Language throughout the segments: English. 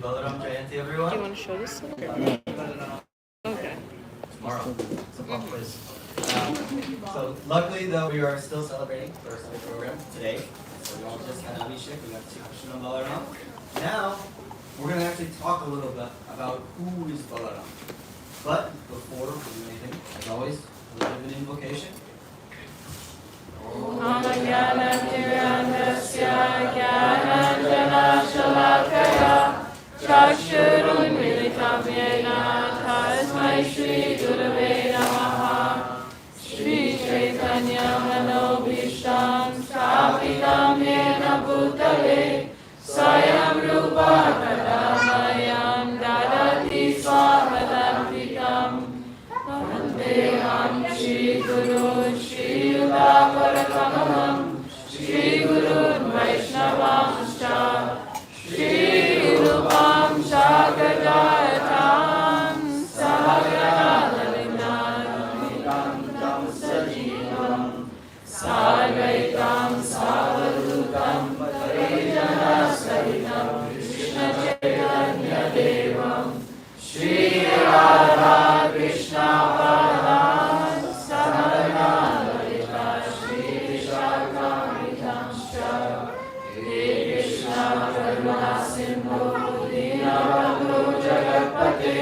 Balaram Jayanti, everyone. Do you want to show this? Okay. Tomorrow. It's a pop quiz. So luckily, though, we are still celebrating the first Sunday program today. So we all just had Marisha, we got to see Krsna and Balarama. Now, we're going to actually talk a little bit about who is Balarama. But before we do anything, as always, a little bit of an invocation. Shri Gurave Namaha Shri Chaitanya Manobhishtam Sthapitam Yena Bhutale Swayam Rupa Kadamayam Dadati Swamadantikam Vandeham Shri Guru Shri Yudhaparakamam Shri Guru Vaishnavamscha Shri Rupam Shakadatam Sarvaitam Savadutam Parijana Sahitam Krishna Chaitanya Devam Shri Radha Krishna Padan Samadana Lalita Shri Vishakamitamscha Hare Krishna Karuna Sindhu Dinabandhu Jagatpate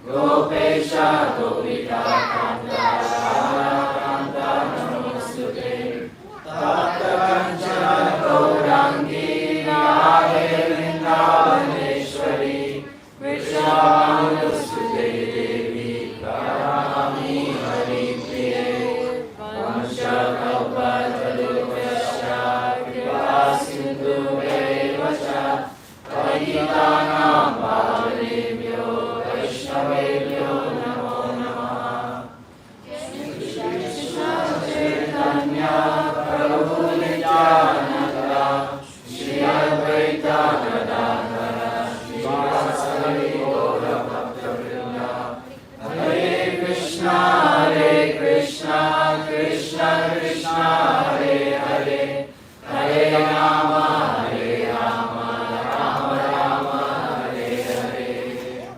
Gopesha Gopika Kanta Kanchana Gaurangi Radhe Vrindavaneshwari Vrishabhanusute Devi Karami Haripriye Vanchakalpatarubhyascha Kripa Sindhubhaivacha Patitanam Pavanebhyo Vaishnavebhyo Namo Namaha Krishna Chaitanya Prabhu Nityananda Shri Advaita Gadadhara Shri Vasari Gaura Bhaktavrinda Hare Krishna Krishna Krishna Hare Hare Hare Rama Rama Rama Hare Hare.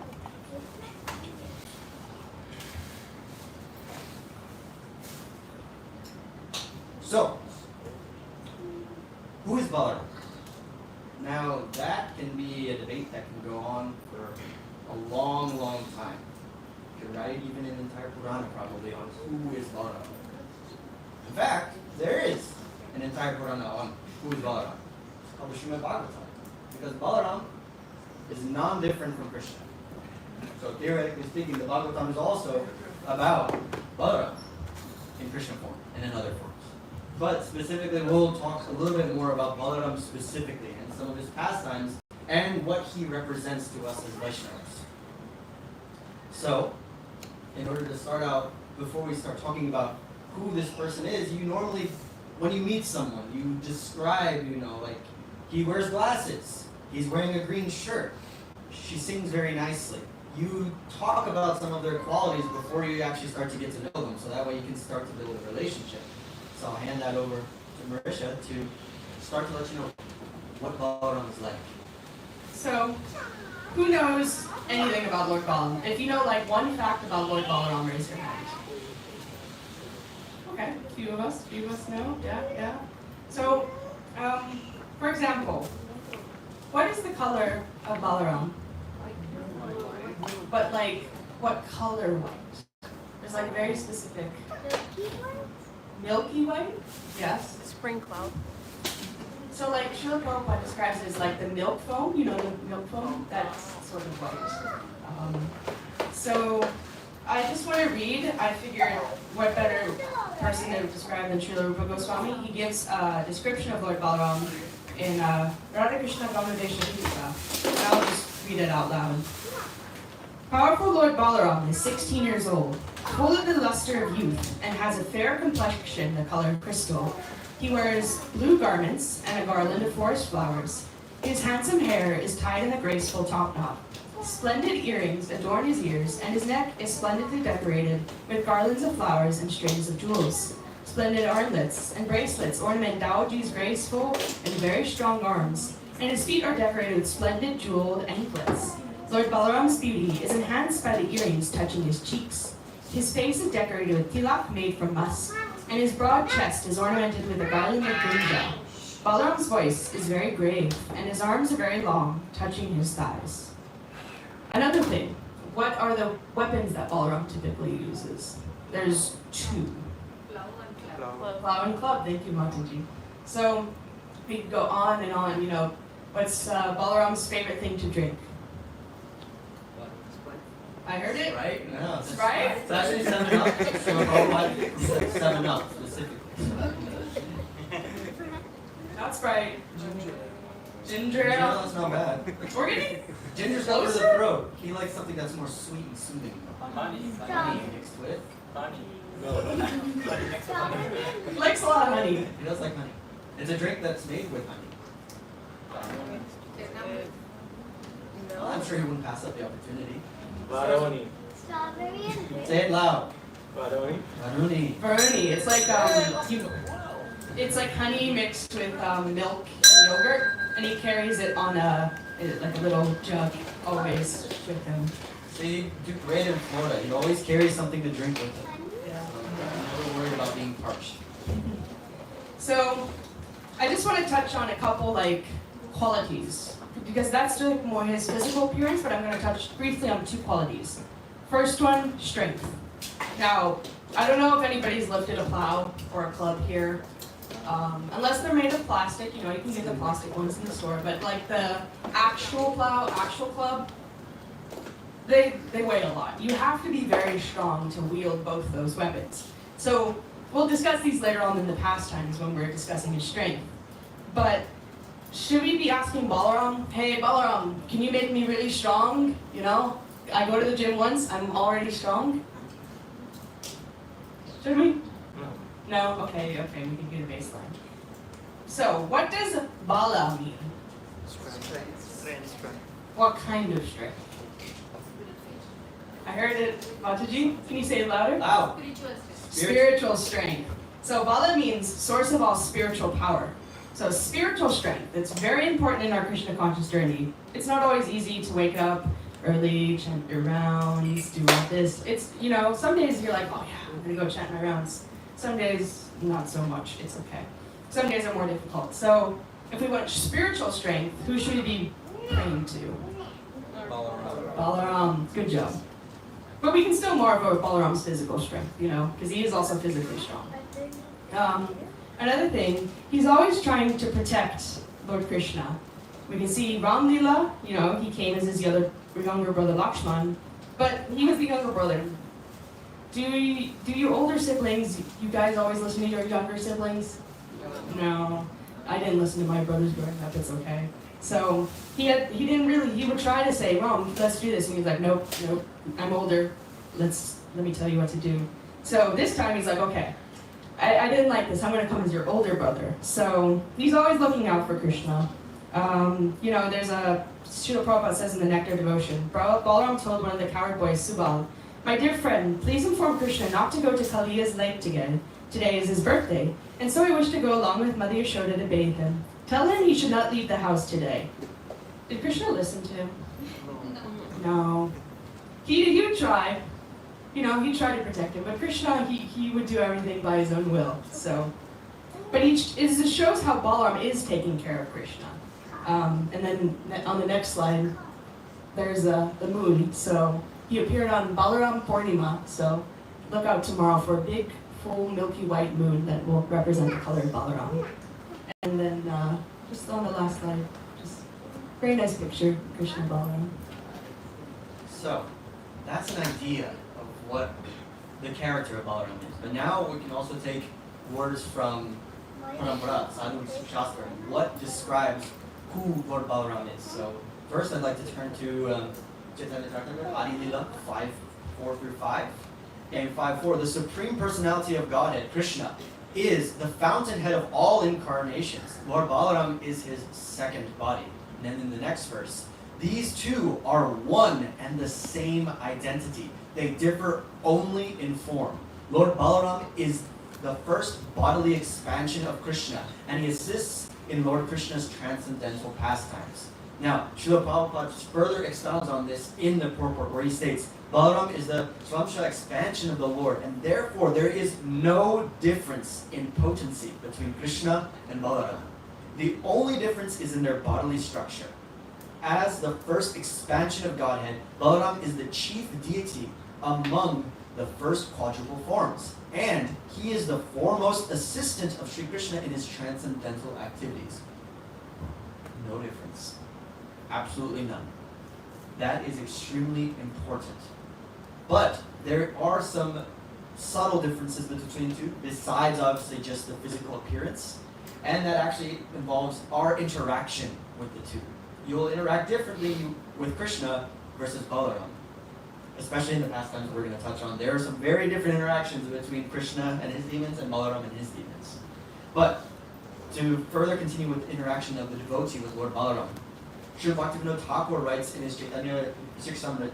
So, who is Balarama? Now, that can be a debate that can go on for a long, long time. You could write even an entire Purana probably on who is Balarama. In fact, there is an entire Purana on who is Balarama. It's called the Srimad Bhagavatam. Because Balaram is non-different from Krishna. So theoretically speaking, the Bhagavatam is also about Balaram in Krishna form and in other forms. But specifically, we'll talk a little bit more about Balaram specifically and some of his pastimes and what he represents to us as Vaishnavas. So, in order to start out, before we start talking about who this person is, you normally, when you meet someone, you describe, like, he wears glasses, he's wearing a green shirt, she sings very nicely. You talk about some of their qualities before you actually start to get to know them, so that way you can start to build a relationship. So I'll hand that over to Marisha to start to let you know what Balaram is like. So, who knows anything about Lord Balaram? If you know like one fact about Lord Balaram, raise your hand. Okay, a few of us know, yeah. So, for example, what is the color of Balaram? But like, what color white? There's like very specific. Milky white? Yes. Spring cloud. So like Srila Prabhupada describes it as like the milk foam, the milk foam, that's sort of white. So I just want to read, I figured what better person to describe than Srila Rupa Goswami. He gives a description of Lord Balaram in Radha Krishna Gamadesha Pita. And I'll just read it out loud. Powerful Lord Balaram is 16 years old, full of the luster of youth, and has a fair complexion the color of crystal. He wears blue garments and a garland of forest flowers. His handsome hair is tied in a graceful topknot. Splendid earrings adorn his ears, and his neck is splendidly decorated with garlands of flowers and strings of jewels. Splendid armlets and bracelets ornament Daoji's graceful and very strong arms. and his feet are decorated with splendid jeweled anklets. Lord Balaram's beauty is enhanced by the earrings touching his cheeks. His face is decorated with tilak made from musk, and his broad chest is ornamented with a garland of gunja. Balaram's voice is very grave, and his arms are very long, touching his thighs. Another thing, what are the weapons that Balaram typically uses? There's two. Plow and club, thank you, Mataji. So, we could go on and on, you know. What's Balaram's favorite thing to drink? I heard it? Right? No. Sprite? It's actually 7-Up. So, it's like 7-Up specifically. Not Sprite. Ginger ale. That's not bad. Organic? Ginger's good for the throat. He likes something that's more sweet and soothing. Honey mixed with. He likes a lot of honey. He does like honey. It's a drink that's made with honey. Well, I'm sure he wouldn't pass up the opportunity. Varoni. Say it loud. Varoni. Varuni. Veroni. It's like it's like honey mixed with milk and yogurt, and he carries it on like a little jug always with him. So you do great in Florida. You always carry something to drink with him. Yeah. Never worried about being parched. So, I just want to touch on a couple like qualities because that's still more his physical appearance, but I'm going to touch briefly on two qualities. First one, strength. Now, I don't know if anybody's lifted a plow or a club here. Unless they're made of plastic, you know, you can get the plastic ones in the store, but like the actual plow, actual club, they weigh a lot. You have to be very strong to wield both those weapons. So we'll discuss these later on in the pastimes when we're discussing his strength. But should we be asking Balaram, hey Balaram, can you make me really strong? You know, I go to the gym once, I'm already strong. Should we? No? Okay, we can get a baseline. So, what does Bala mean? Strength. What kind of strength? I heard it. Mataji, can you say it louder? Loud. Spiritual strength. So, Bala means source of all spiritual power. So, spiritual strength, it's very important in our Krishna conscious journey. It's not always easy to wake up early, chant your rounds, do all this. It's, you know, some days you're like, oh yeah, I'm gonna go chant my rounds. Some days, not so much, it's okay. Some days are more difficult. So, if we want spiritual strength, who should we be praying to? Balaram, good job. But we can still mark over Balaram's physical strength, you know, because he is also physically strong. Another thing, he's always trying to protect Lord Krishna. We can see Ram Lila, you know, he came as his younger brother Lakshman, but he was the younger brother. Do you older siblings, you guys always listen to your younger siblings? No, I didn't listen to my brothers growing up, it's okay. So he would try to say, Ram, let's do this, and he's like, nope, I'm older, let me tell you what to do. So this time he's like, okay, I didn't like this, I'm gonna come as your older brother. So he's always looking out for Krishna. You know, there's Srila Prabhupada says in the Nectar of Devotion, Balaram told one of the coward boys, Subal, my dear friend, please inform Krishna not to go to Kaliya's lake again. Today is his birthday, and so I wish to go along with Mother Yashoda to bathe him. Tell him he should not leave the house today. Did Krishna listen to him? No. He would try. You know, he tried to protect him, but Krishna, he would do everything by his own will. So, but it shows how Balaram is taking care of Krishna. And then on the next slide, there's the moon. So he appeared on Balaram Purnima. So look out tomorrow for a big, full, milky white moon that will represent the color of Balaram. And then just on the last slide, just very nice picture, Krishna Balaram. So, that's an idea of what the character of Balaram is. But now we can also take words from Parampara, Sadhu Shastra, what describes who Lord Balaram is. So, first I'd like to turn to Chaitanya Charitamrita, Adi Lila 5:4 through 5. And 5:4, the Supreme Personality of Godhead, Krishna, is the fountainhead of all incarnations. Lord Balaram is his second body. And then in the next verse, these two are one and the same identity. They differ only in form. Lord Balaram is the first bodily expansion of Krishna, and he assists in Lord Krishna's transcendental pastimes. Now, Srila Prabhupada further expounds on this in the purport, where he states, Balaram is the Swamsha expansion of the Lord, and therefore there is no difference in potency between Krishna and Balaram. The only difference is in their bodily structure. As the first expansion of Godhead, Balaram is the chief deity among the first quadruple forms, and he is the foremost assistant of Sri Krishna in his transcendental activities. No difference. Absolutely none. That is extremely important. But there are some subtle differences between the two, besides obviously just the physical appearance, and that actually involves our interaction with the two. You'll interact differently with Krishna versus Balaram. Especially in the pastimes we're going to touch on. There are some very different interactions between Krishna and his demons and Balaram and his demons. But to further continue with the interaction of the devotee with Lord Balaram, Srila Bhaktivinoda Thakur writes in his Chaitanya Charitamrita,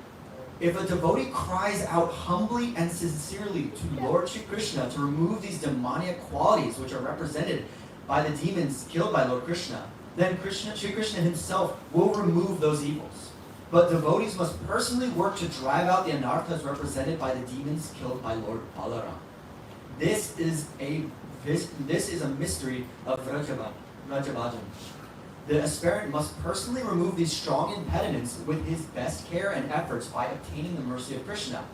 if a devotee cries out humbly and sincerely to Lord Sri Krishna to remove these demoniac qualities which are represented by the demons killed by Lord Krishna, then Sri Krishna himself will remove those evils. But devotees must personally work to drive out the anarthas represented by the demons killed by Lord Balaram. This is a mystery of Vrajabhajan. The aspirant must personally remove these strong impediments with his best care and efforts by obtaining the mercy of Krishna.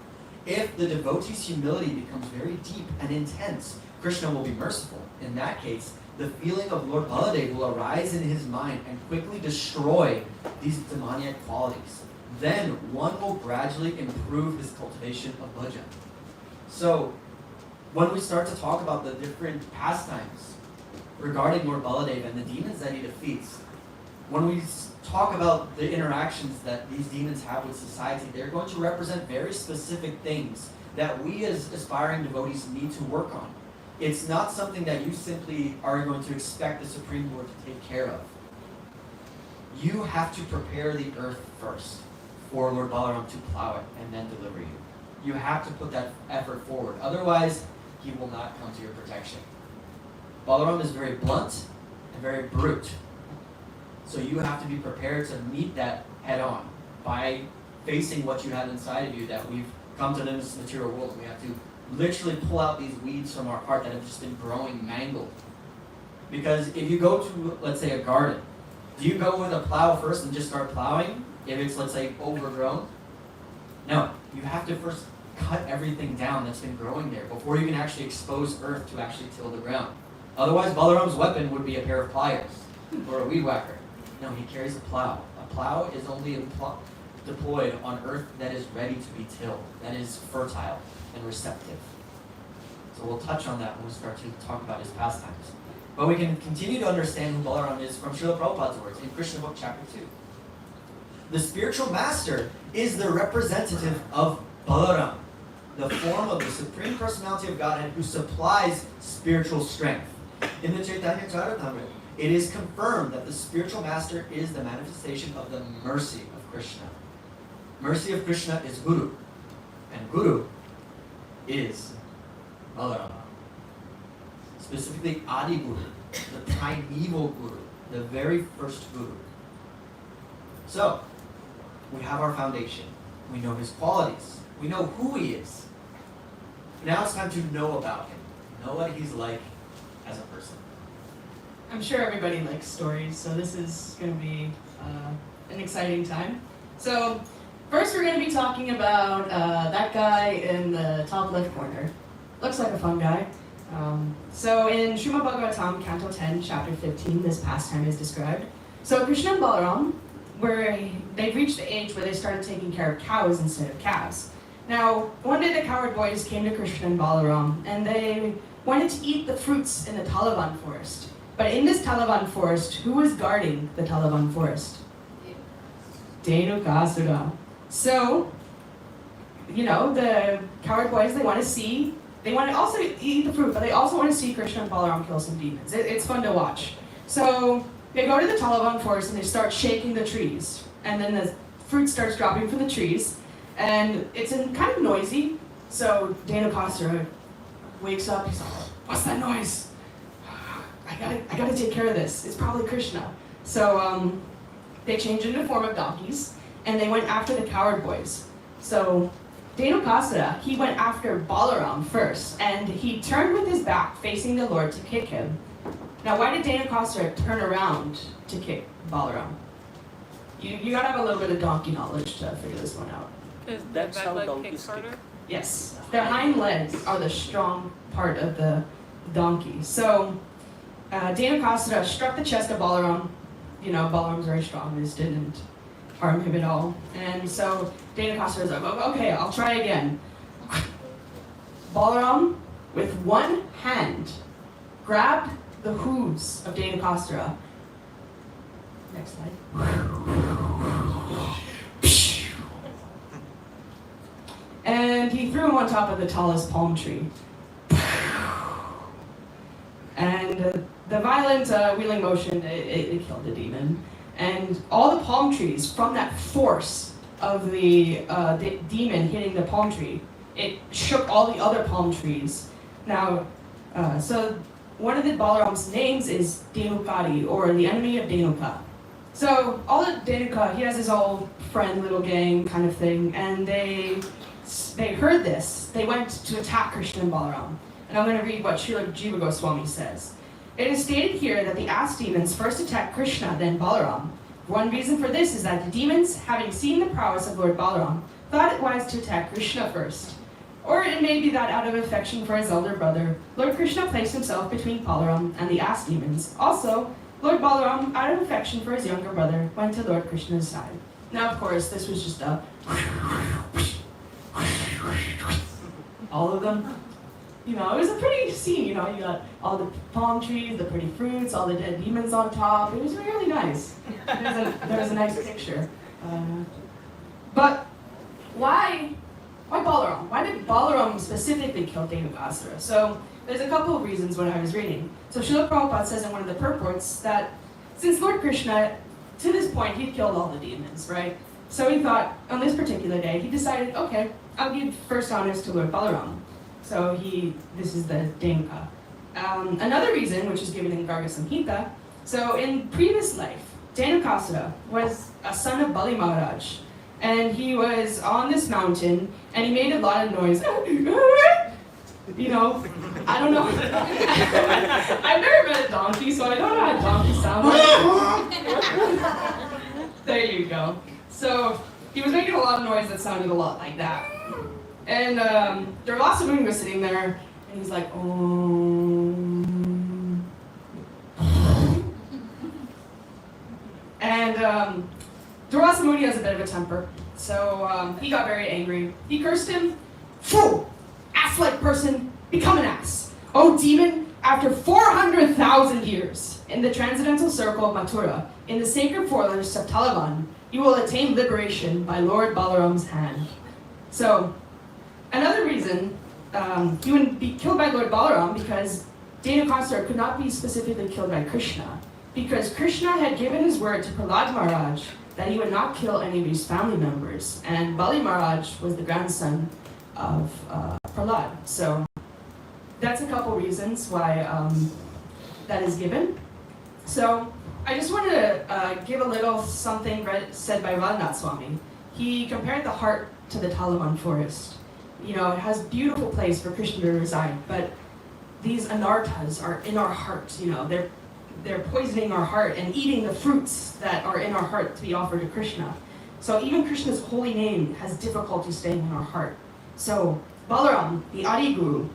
If the devotee's humility becomes very deep and intense, Krishna will be merciful. In that case, the feeling of Lord Baladev will arise in his mind and quickly destroy these demoniac qualities. Then one will gradually improve his cultivation of bhajan. So, when we start to talk about the different pastimes regarding Lord Baladev and the demons that he defeats, when we talk about the interactions that these demons have with society, they're going to represent very specific things that we as aspiring devotees need to work on. It's not something that you simply are going to expect the Supreme Lord to take care of. You have to prepare the earth first for Lord Balaram to plow it and then deliver you. You have to put that effort forward. Otherwise, he will not come to your protection. Balaram is very blunt and very brute. So you have to be prepared to meet that head on by facing what you have inside of you, that we've come to this material world. We have to literally pull out these weeds from our heart that have just been growing mangled. Because if you go to, let's say, a garden, do you go with a plow first and just start plowing if it's, let's say, overgrown? No, you have to first cut everything down that's been growing there before you can actually expose earth to actually till the ground. Otherwise, Balaram's weapon would be a pair of pliers or a weed whacker. No, he carries a plow. A plow is only deployed on earth that is ready to be tilled, that is fertile and receptive. So we'll touch on that when we start to talk about his pastimes. But we can continue to understand who Balaram is from Srila Prabhupada's words in Krishna Book Chapter 2. The spiritual master is the representative of Balaram, the form of the Supreme Personality of Godhead who supplies spiritual strength. In the Chaitanya Charitamrita, it is confirmed that the spiritual master is the manifestation of the mercy of Krishna. Mercy of Krishna is Guru, and Guru is Balaram. Specifically Adi Guru, the primeval Guru, the very first Guru. So, we have our foundation. We know his qualities. We know who he is. Now it's time to know about him. Know what he's like as a person. I'm sure everybody likes stories, so this is going to be an exciting time. So, first we're going to be talking about that guy in the top left corner. Looks like a fun guy. So in Srimad Bhagavatam, Canto 10, Chapter 15, this pastime is described. So Krishna and Balaram, they've reached the age where they started taking care of cows instead of calves. Now, one day the cowherd boys came to Krishna and Balaram, and they wanted to eat the fruits in the Talavan forest. But in this Talavan forest, who was guarding the Talavan forest? Dhenukasura. So, the cowherd boys, they want to also eat the fruit, but they also want to see Krishna and Balaram kill some demons. It's fun to watch. So they go to the Talavan forest and they start shaking the trees. And then the fruit starts dropping from the trees. And it's kind of noisy. So Dhenukasura wakes up, he's like, what's that noise? I gotta take care of this. It's probably Krishna. So they changed into the form of donkeys, and they went after the coward boys. So Dhenukasura, he went after Balaram first, and he turned with his back facing the Lord to kick him. Now, why did Dhenukasura turn around to kick Balaram? You gotta have a little bit of donkey knowledge to figure this one out. Because That's the how back leg donkeys kicks harder? Yes, their hind legs are the strong part of the donkey. So Dhenukasura struck the chest of Balaram. You know, Balaram's very strong, this didn't harm him at all. And so Dhenukasura was like, okay, I'll try again. Balaram, with one hand, grabbed the hooves of Dhenukasura. Next slide. And he threw him on top of the tallest palm tree. And the violent wheeling motion, it killed the demon. And all the palm trees, from that force of the demon hitting the palm tree, it shook all the other palm trees. Now, so one of the Balaram's names is Dhenukari, or the enemy of Dhenuka. So all of Dhenuka, he has his old friend, little gang kind of thing, and they heard this. They went to attack Krishna and Balaram. And I'm going to read what Srila Jiva Goswami says. It is stated here that the ass demons first attacked Krishna, then Balaram. One reason for this is that the demons, having seen the prowess of Lord Balaram, thought it wise to attack Krishna first. Or it may be that out of affection for his elder brother, Lord Krishna placed himself between Balaram and the ass demons. Also, Lord Balaram, out of affection for his younger brother, went to Lord Krishna's side. Now, of course, this was just a... all of them. You know, it was a pretty scene, you know, you got all the palm trees, the pretty fruits, all the dead demons on top. It was really nice. There was a nice picture. But why Balaram? Why did Balaram specifically kill Dhenukasura? So there's a couple of reasons when I was reading. So Srila Prabhupada says in one of the purports that since Lord Krishna, to this point, he'd killed all the demons, right? So he thought, on this particular day, he decided, okay, I'll give first honors to Lord Balaram. So this is the Dhenuka. Another reason, which is given in Garga Samhita, so in previous life, Dhenukasura was a son of Bali Maharaj. And he was on this mountain, and he made a lot of noise. You know, I don't know. I've never met a donkey, so I don't know how donkeys sound like. There you go. So he was making a lot of noise that sounded a lot like that. And Durvasa Muni was sitting there, and he's like, And Durvasa Muni has a bit of a temper, so he got very angry. He cursed him, "Fool! Ass-like person, become an ass! Oh demon, after 400,000 years, in the transcendental circle of Mathura, in the sacred forest of Talavan, you will attain liberation by Lord Balaram's hand." So, another reason he wouldn't be killed by Lord Balaram because Dhenukasura could not be specifically killed by Krishna, because Krishna had given his word to Prahlad Maharaj that he would not kill any of his family members, and Bali Maharaj was the grandson of Prahlad. So that's a couple reasons why that is given. So I just wanted to give a little something said by Radhanath Swami. He compared the heart to the Talavan forest. You know, it has a beautiful place for Krishna to reside, but these anarthas are in our hearts, you know, they're poisoning our heart and eating the fruits that are in our heart to be offered to Krishna. So even Krishna's holy name has difficulty staying in our heart. So Balaram, the Adi Guru,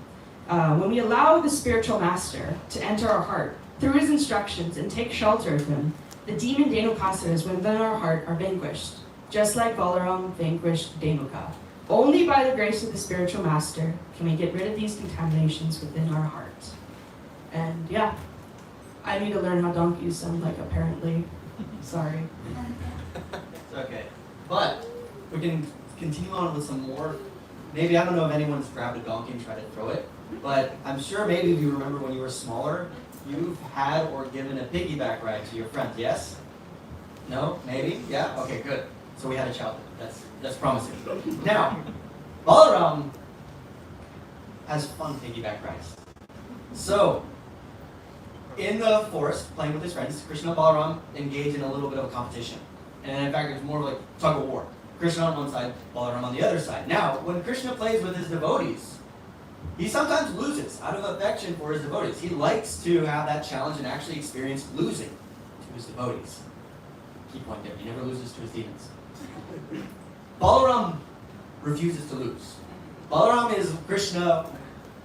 when we allow the spiritual master to enter our heart through his instructions and take shelter of him, the demon Dhenukasuras within our heart are vanquished, just like Balaram vanquished Dhenuka. Only by the grace of the spiritual master can we get rid of these contaminations within our heart. And yeah, I need to learn how donkeys sound like, apparently. Sorry. It's okay. But we can continue on with some more. Maybe, I don't know if anyone's grabbed a donkey and tried to throw it, but I'm sure maybe if you remember when you were smaller, you've had or given a piggyback ride to your friends, yes? No? Maybe? Yeah? Okay, good. So we had a child. That's promising. Now, Balaram has fun piggyback rides. So, in the forest, playing with his friends, Krishna and Balaram engage in a little bit of a competition. And in fact, it's more like tug of war. Krishna on one side, Balaram on the other side. Now, when Krishna plays with his devotees, he sometimes loses out of affection for his devotees. He likes to have that challenge and actually experience losing to his devotees. Key point there, he never loses to his demons. Balaram refuses to lose. Balaram is Krishna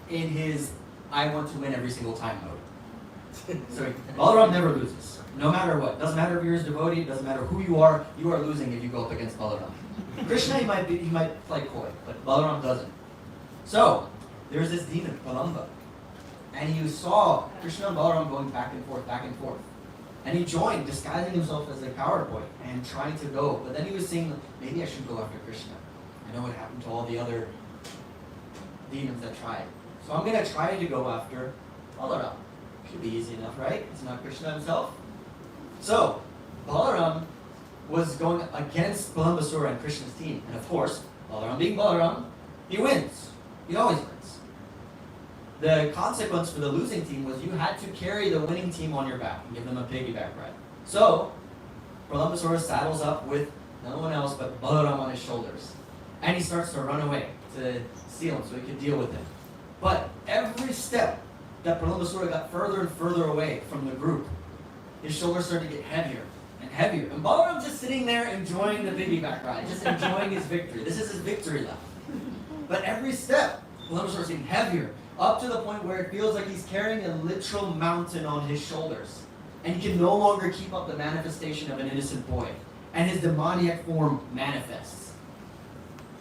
in his I want to win every single time mode. So Balaram never loses, no matter what. Doesn't matter if you're his devotee, doesn't matter who you are losing if you go up against Balaram. Krishna, he might play coy, but Balaram doesn't. So, there's this demon, Palamba, and he saw Krishna and Balaram going back and forth. And he joined, disguising himself as a coward boy and trying to go. But then he was saying, maybe I should go after Krishna. I know what happened to all the other demons that tried. So I'm going to try to go after Balaram. Should be easy enough, right? It's not Krishna himself. So, Balaram was going against Balambasura and Krishna's team. And of course, Balaram being Balaram, he wins. He always wins. The consequence for the losing team was you had to carry the winning team on your back and give them a piggyback ride. So, Balambasura saddles up with no one else but Balaram on his shoulders. And he starts to run away to steal him so he could deal with him. But every step that Balambasura got further and further away from the group, his shoulders started to get heavier and heavier. And Balaram's just sitting there enjoying the piggyback ride, just enjoying his victory. This is his victory lap. But every step, Balambasura's getting heavier, up to the point where it feels like he's carrying a literal mountain on his shoulders. And he can no longer keep up the manifestation of an innocent boy. And his demoniac form manifests.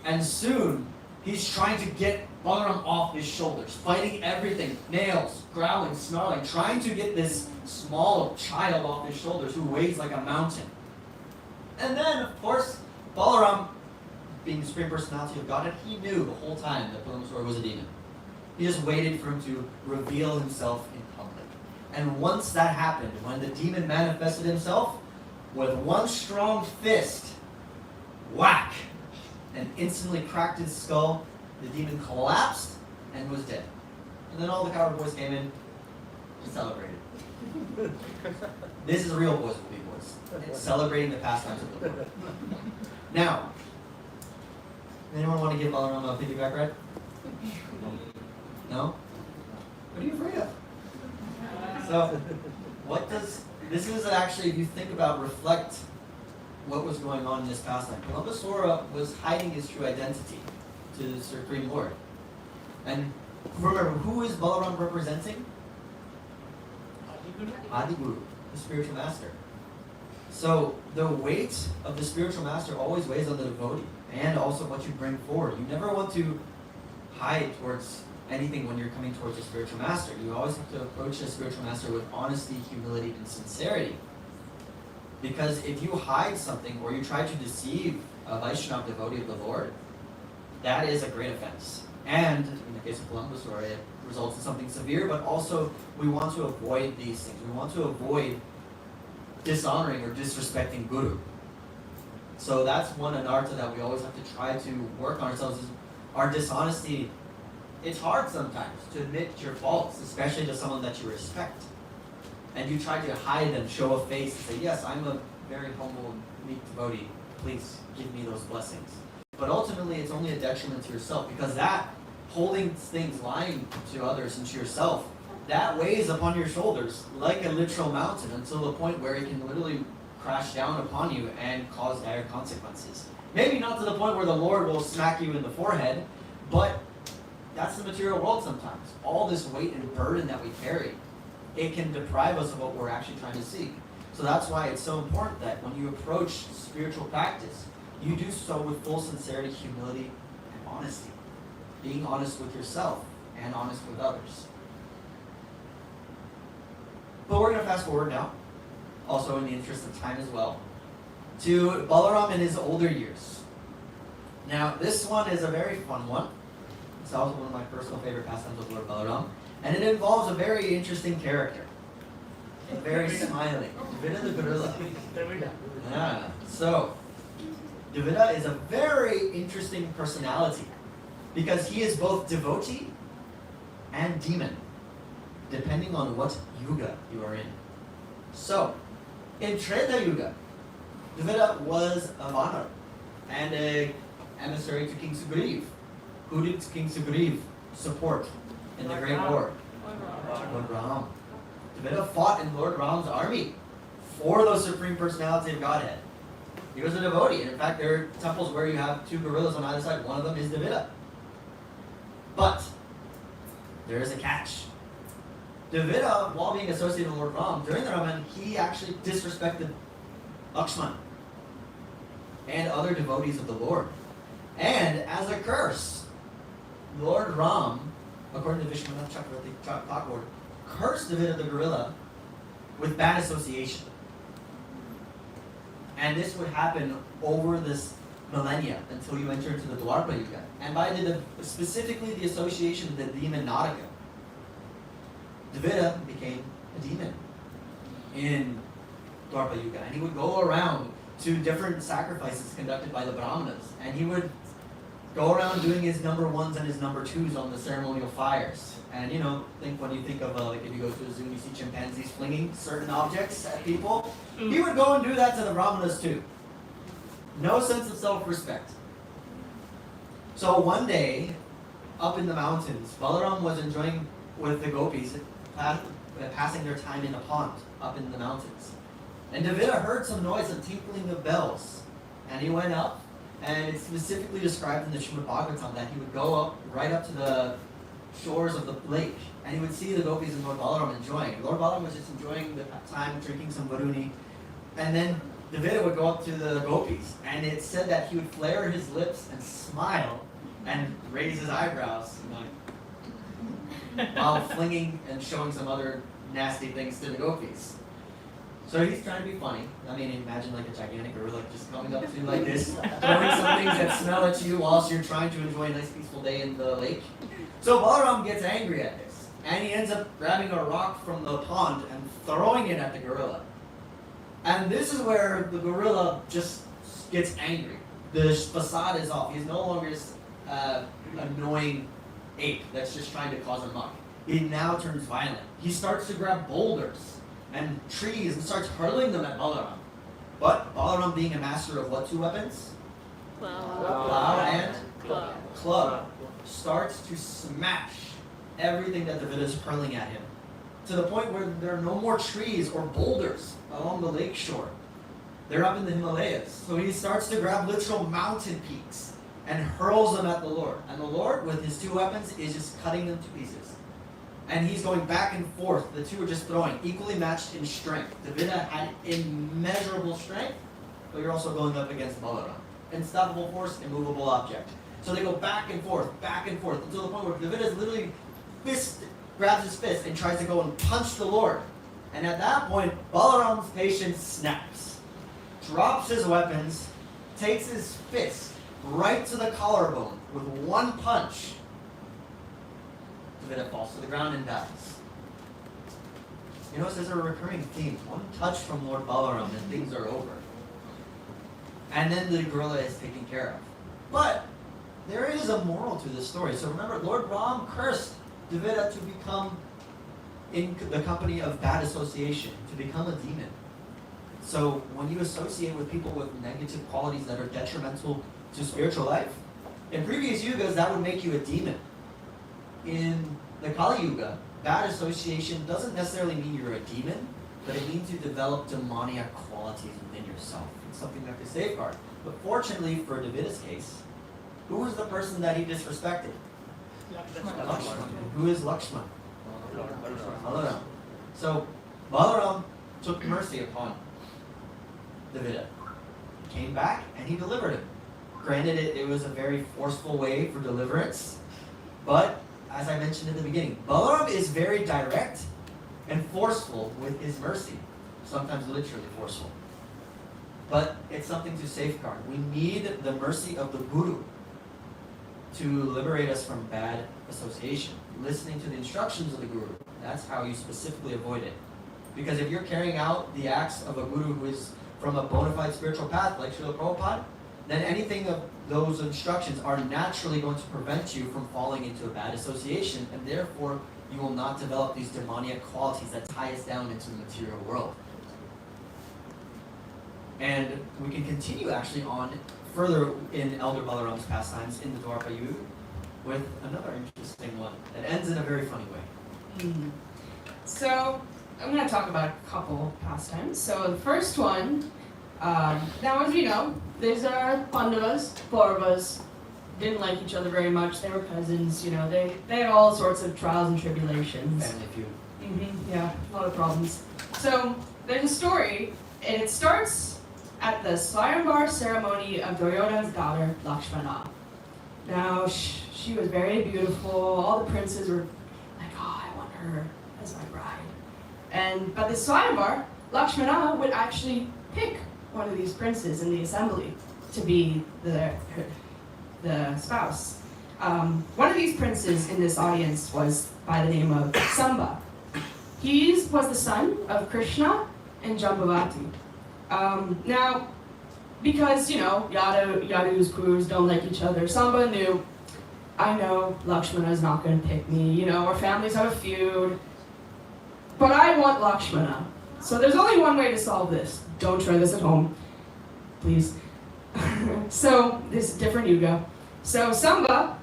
And soon, he's trying to get Balaram off his shoulders, fighting everything, nails, growling, snarling, trying to get this small child off his shoulders who weighs like a mountain. And then, of course, Balaram, being the Supreme Personality of Godhead, he knew the whole time that Balambasura was a demon. He just waited for him to reveal himself in public. And once that happened, when the demon manifested himself, with one strong fist, whack, and instantly cracked his skull, the demon collapsed and was dead. And then all the coward boys came in and celebrated. This is real boys will be boys. It's celebrating the pastimes of the Lord. Now, anyone want to give Balarama a piggyback ride? No? What are you afraid of? So, this is actually, if you think about, reflect what was going on in this pastime. Balambasura was hiding his true identity to the Supreme Lord. And remember, who is Balaram representing? Adiguru, the spiritual master. So the weight of the spiritual master always weighs on the devotee, and also what you bring forward. You never want to hide towards anything when you're coming towards a spiritual master. You always have to approach a spiritual master with honesty, humility, and sincerity. Because if you hide something or you try to deceive a Vaishnava devotee of the Lord, that is a great offense. And in the case of Balambasura, it results in something severe, but also we want to avoid these things. We want to avoid dishonoring or disrespecting Guru. So that's one anartha that we always have to try to work on ourselves, is our dishonesty. It's hard sometimes to admit your faults, especially to someone that you respect. And you try to hide them, show a face, and say, yes, I'm a very humble and meek devotee. Please give me those blessings. But ultimately, it's only a detriment to yourself, because that, holding things, lying to others and to yourself, that weighs upon your shoulders like a literal mountain until the point where it can literally crash down upon you and cause dire consequences. Maybe not to the point where the Lord will smack you in the forehead, but that's the material world sometimes. All this weight and burden that we carry, it can deprive us of what we're actually trying to seek. So that's why it's so important that when you approach spiritual practice, you do so with full sincerity, humility, and honesty. Being honest with yourself and honest with others. But we're going to fast forward now, also in the interest of time as well, to Balaram in his older years. Now, this one is a very fun one. It's also one of my personal favorite pastimes of Lord Balaram. And it involves a very interesting character. Very smiling. Dvita the gorilla. Yeah. So, Dvita is a very interesting personality because he is both devotee and demon. depending on what yuga you are in. So, in Treta Yuga, Dvita was a Vanar and an emissary to King Sugriv. Who did King Sugriv support in the Great War? Lord Ram. Dvita fought in Lord Ram's army for the Supreme Personality of Godhead. He was a devotee. And in fact, there are temples where you have two gorillas on either side. One of them is Dvita. But there is a catch. Dvita, while being associated with Lord Ram, during the Ramayana, he actually disrespected Lakshman and other devotees of the Lord. And as a curse, Lord Ram, according to Vishwanath Chakravarti Thakur, cursed Dvita the gorilla with bad association. And this would happen over this millennia until you enter into the Dwapara Yuga. And by specifically the association with the demon Naraka, Dvita became a demon in Dwapara Yuga. And he would go around to different sacrifices conducted by the Brahmanas. And he would go around doing his number ones and his number twos on the ceremonial fires. And think when you think of like if you go to a zoo and you see chimpanzees flinging certain objects at people, he would go and do that to the Brahmanas too. No sense of self-respect. So one day, up in the mountains, Balaram was enjoying with the gopis, passing their time in a pond up in the mountains. And Dvita heard some noise and tinkling of bells. And he went up, and it's specifically described in the Srimad Bhagavatam that he would go up right up to the shores of the lake, and he would see the gopis and Lord Balaram enjoying. Lord Balaram was just enjoying the time, drinking some varuni, and then Dvita would go up to the gopis, and it said that he would flare his lips and smile and raise his eyebrows, while flinging and showing some other nasty things to the gopis. So he's trying to be funny. I mean, imagine like a gigantic gorilla just coming up to you like this, throwing some things that smell at you whilst you're trying to enjoy a nice peaceful day in the lake. So Balaram gets angry at this, and he ends up grabbing a rock from the pond and throwing it at the gorilla. And this is where the gorilla just gets angry. The facade is off. He's no longer this annoying ape that's just trying to cause a muck. He now turns violent. He starts to grab boulders and trees and starts hurling them at Balaram. But Balaram, being a master of what two weapons? Plow and club, starts to smash everything that Dvita is hurling at him, to the point where there are no more trees or boulders along the lake shore. They're up in the Himalayas. So he starts to grab literal mountain peaks and hurls them at the Lord. And the Lord, with his two weapons, is just cutting them to pieces. And he's going back and forth. The two are just throwing, equally matched in strength. Dvita had immeasurable strength, but you're also going up against Balaram. Unstoppable force, immovable object. So they go back and forth, until the point where Dvita is literally grabs his fist and tries to go and punch the Lord. And at that point, Balaram's patience snaps, drops his weapons, takes his fist right to the collarbone with one punch. Dvita falls to the ground and dies. There's a recurring theme. One touch from Lord Balaram and things are over. And then the gorilla is taken care of. But there is a moral to this story. So remember, Lord Ram cursed Dvita to become in the company of bad association, to become a demon. So when you associate with people with negative qualities that are detrimental to spiritual life, in previous yugas that would make you a demon. In the Kali Yuga, bad association doesn't necessarily mean you're a demon, but it means you develop demoniac qualities within yourself. It's something you have to safeguard. But fortunately for Dvita's case, who was the person that he disrespected? Lakshman. Who is Lakshman? Balaram. So Balaram took mercy upon Dvita. He came back and he delivered him. Granted, it was a very forceful way for deliverance, but as I mentioned in the beginning, Balaram is very direct and forceful with his mercy, sometimes literally forceful. But it's something to safeguard. We need the mercy of the Guru to liberate us from bad association. Listening to the instructions of the Guru, that's how you specifically avoid it. Because if you're carrying out the acts of a Guru who is from a bona fide spiritual path, like Srila Prabhupada, then anything of those instructions are naturally going to prevent you from falling into a bad association, and therefore you will not develop these demoniac qualities that tie us down into the material world. And we can continue actually on further in Elder Balarama's pastimes in the Dwarka Yuga with another interesting one that ends in a very funny way. Mm-hmm. So I'm going to talk about a couple pastimes. So the first one, now as you know, these are Pandavas, Kauravas, didn't like each other very much. They were cousins, you know, they had all sorts of trials and tribulations. Family feud. Mm-hmm, yeah, a lot of problems. So there's a story, and it starts at the Swayamvar ceremony of Duryodhana's daughter, Lakshmana. Now, she was very beautiful. All the princes were like, oh, I want her as my bride. But the Swayamvar, Lakshmana would actually pick one of these princes in the assembly to be the spouse. One of these princes in this audience was by the name of Samba. He was the son of Krsna and Jambavati. Now, because, you know, Yadu's crews don't like each other, Samba knew, I know Lakshmana's not going to pick me, you know, our families have a feud, but I want Lakshmana. So there's only one way to solve this. Don't try this at home, please. So, this is a different yuga. So Samba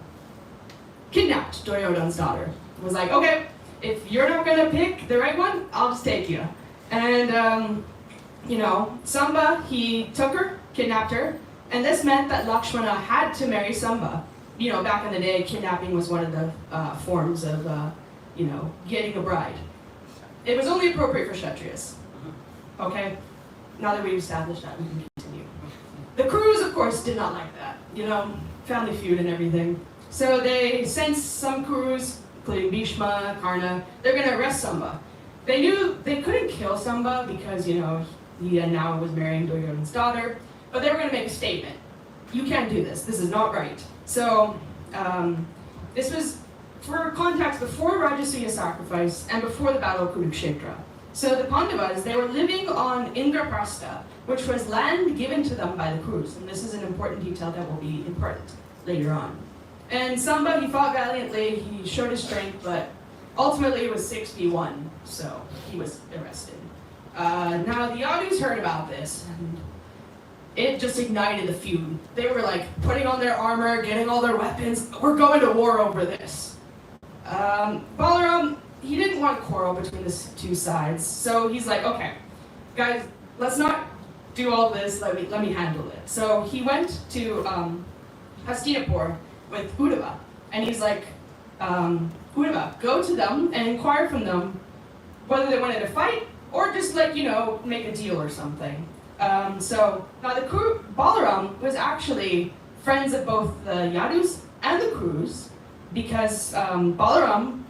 kidnapped Duryodhana's daughter. Was like, okay, if you're not going to pick the right one, I'll just take you. And, you know, Samba, he took her, kidnapped her, and this meant that Lakshmana had to marry Samba. You know, back in the day, kidnapping was one of the forms of, you know, getting a bride. It was only appropriate for Kshatriyas. Okay? Now that we've established that, we can continue. The crews, of course, did not like that. You know, family feud and everything. So they sent some crews, including Bhishma, Karna, they're going to arrest Samba. They knew they couldn't kill Samba because, you know, he now was marrying Duryodhana's daughter, but they were going to make a statement. You can't do this. This is not right. So this was, for context, before Rajasuya sacrifice and before the Battle of Kurukshetra. So the Pandavas, they were living on Indraprastha, which was land given to them by the crews. And this is an important detail that will be important later on. And Samba, he fought valiantly, he showed his strength, but ultimately it was 6v1, so he was arrested. Now the Yadus heard about this, and it just ignited the feud. They were like putting on their armor, getting all their weapons. We're going to war over this. Balaram, he didn't want quarrel between the two sides, so he's like, okay, guys, let's not do all this. Let me handle it. So he went to Hastinapur with Uddhava, and he's like, Uddhava, go to them and inquire from them whether they wanted to fight or just like, you know, make a deal or something. So now the crew, Balaram was actually friends of both the Yadus and the crews because Balaram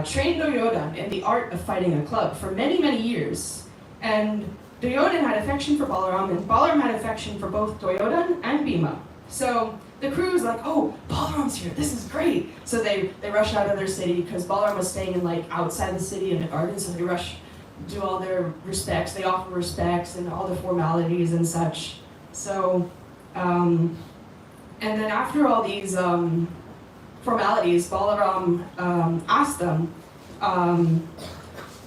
trained Duryodhana in the art of fighting a club for many, many years. And Duryodhana had affection for Balaram, and Balaram had affection for both Duryodhana and Bhima. So the crew was like, oh, Balaram's here, this is great. So they rush out of their city because Balaram was staying in like outside the city in a garden, so they rush, do all their respects, they offer respects and all the formalities and such. So, and then after all these formalities, Balaram asked them,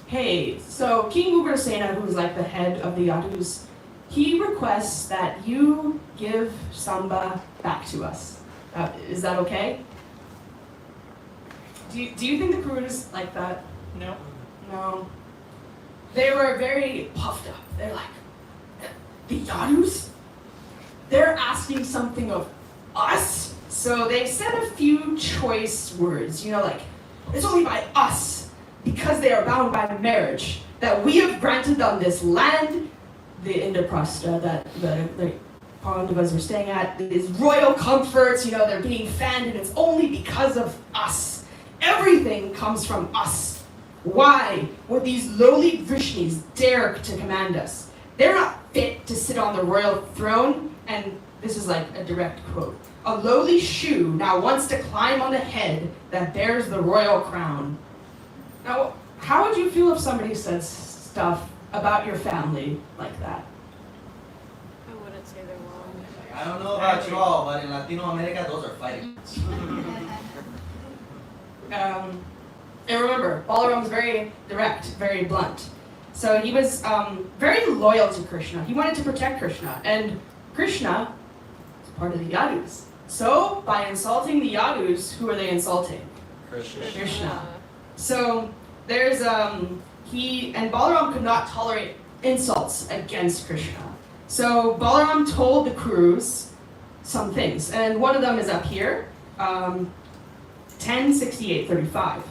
hey, so King Ugrasena, who's like the head of the Yadus, he requests that you give Samba back to us. Is that okay? Do you think the crews like that? No. No. They were very puffed up. They're like, the Yadus? They're asking something of us? So they said a few choice words, you know, like, it's only by us, because they are bound by marriage, that we have granted them this land, the Indraprastha that the Pandavas were staying at, these royal comforts, you know, they're being fanned, and it's only because of us. Everything comes from us. Why would these lowly Vrishnis dare to command us? They're not fit to sit on the royal throne, and this is like a direct quote. A lowly shoe now wants to climb on the head that bears the royal crown. Now, how would you feel if somebody said stuff about your family like that? I wouldn't say they're wrong. I don't know about you all, but in Latino America, those are fighting. And remember, Balaram was very direct, very blunt. So he was very loyal to Krishna. He wanted to protect Krishna. And Krishna is part of the Yadus. So by insulting the Yadus, who are they insulting? Krishna. So there's he and Balaram could not tolerate insults against Krishna. So Balaram told the Kurus some things, and one of them is up here, 10:68:35.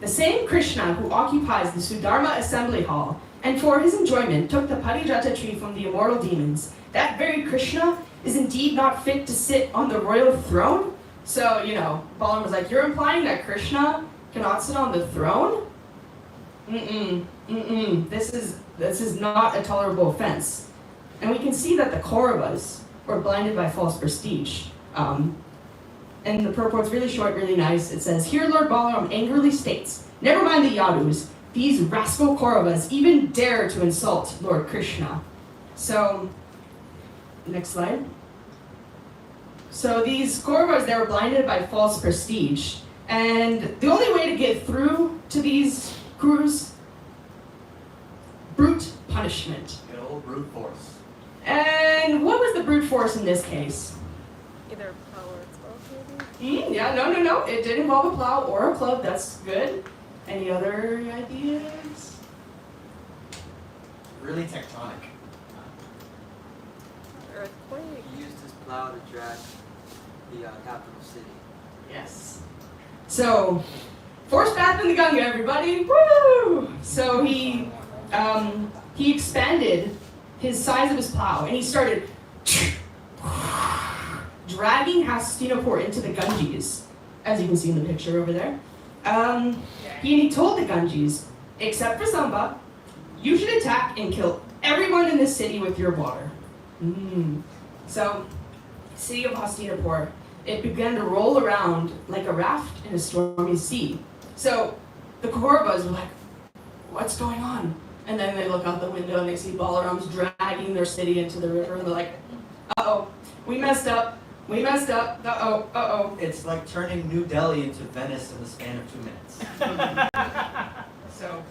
The same Krishna who occupies the Sudharma assembly hall and for his enjoyment took the Parijata tree from the immortal demons, that very Krishna is indeed not fit to sit on the royal throne? So, Balaram was like, you're implying that Krishna cannot sit on the throne? This is not a tolerable offense. And we can see that the Kauravas were blinded by false prestige. And the purport's really short, really nice. It says, here Lord Balaram angrily states, never mind the Yadus, these rascal Kauravas even dare to insult Lord Krishna. So, next slide. So these Kauravas, they were blinded by false prestige. And the only way to get through to these Kurus, brute punishment. Good old brute force. And what was the brute force in this case? Either a plow or a club, maybe? Yeah, no. It did involve a plow or a club. That's good. Any other ideas? Really tectonic. Earthquake? He used his plow to drag the capital city. Yes. So, force bath in the Ganga, everybody. Woo! So he expanded his size of his plow, and he started dragging Hastinapur into the Ganges, as you can see in the picture over there. He told the Ganges, except for Samba, you should attack and kill everyone in this city with your water. So, city of Hastinapur, it began to roll around like a raft in a stormy sea. So, the Kauravas were like, what's going on? And then they look out the window and they see Balaram's dragging their city into the river, and they're like, uh-oh, we messed up, uh-oh. It's like turning New Delhi into Venice in the span of 2 minutes. So,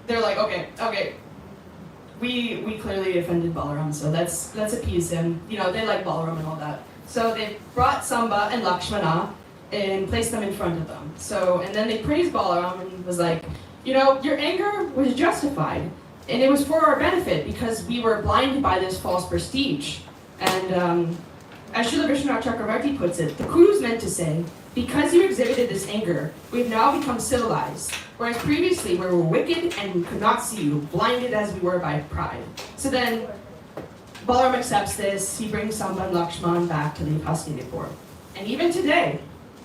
they're like, okay, we clearly offended Balaram, so let's appease him. They like Balaram and all that. So they brought Samba and Lakshmana and placed them in front of them. So, and then they praised Balaram and was like, your anger was justified, and it was for our benefit because we were blinded by this false prestige. And as Srila Vishwanath Chakravarti puts it, the Kurus meant to say, because you exhibited this anger, we've now become civilized, whereas previously we were wicked and could not see you, blinded as we were by pride. So then, Balaram accepts this, he brings Samba and Lakshman back to the Hastinapur. And even today,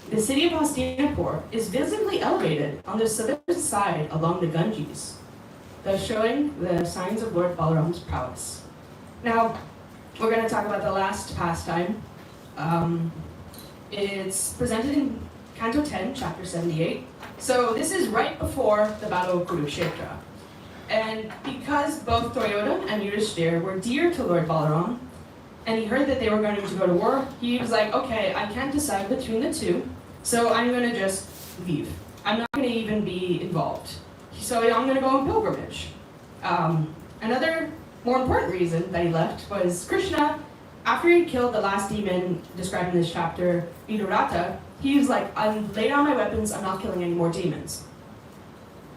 the city of Hastinapur is visibly elevated on the southern side along the Ganges, thus showing the signs of Lord Balaram's prowess. Now, we're going to talk about the last pastime. It's presented in Canto 10, Chapter 78. So this is right before the Battle of Kurukshetra. And because both Duryodhana and Yudhishthira were dear to Lord Balaram, and he heard that they were going to go to war, he was like, okay, I can't decide between the two, so I'm going to just leave. I'm not going to even be involved. So I'm going to go on pilgrimage. Another more important reason that he left was Krishna, after he killed the last demon described in this chapter, Vidurata, he was like, I laid down my weapons, I'm not killing any more demons.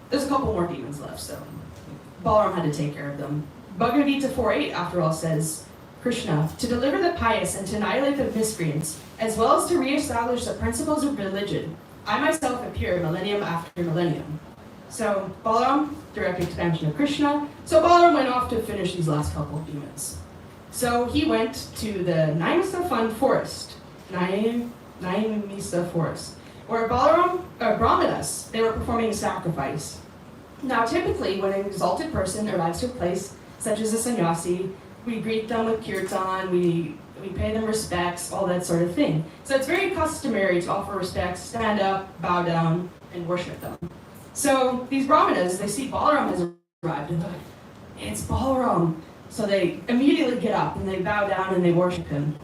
There's a couple more demons left, so Balaram had to take care of them. Bhagavad Gita 4.8, after all, says, Krishna, to deliver the pious and to annihilate the miscreants, as well as to re-establish the principles of religion, I myself appear millennium after millennium. So Balaram, direct expansion of Krishna. So Balaram went off to finish these last couple of demons. So he went to the Naimisa forest, Naimisa forest, where Brahmanas, they were performing a sacrifice. Now typically when an exalted person arrives to a place, such as a sannyasi, we greet them with kirtan, we pay them respects, all that sort of thing. So it's very customary to offer respects, stand up, bow down, and worship them. So these Brahmanas, they see Balaram has arrived, and they're like, it's Balaram. So they immediately get up, and they bow down, and they worship him.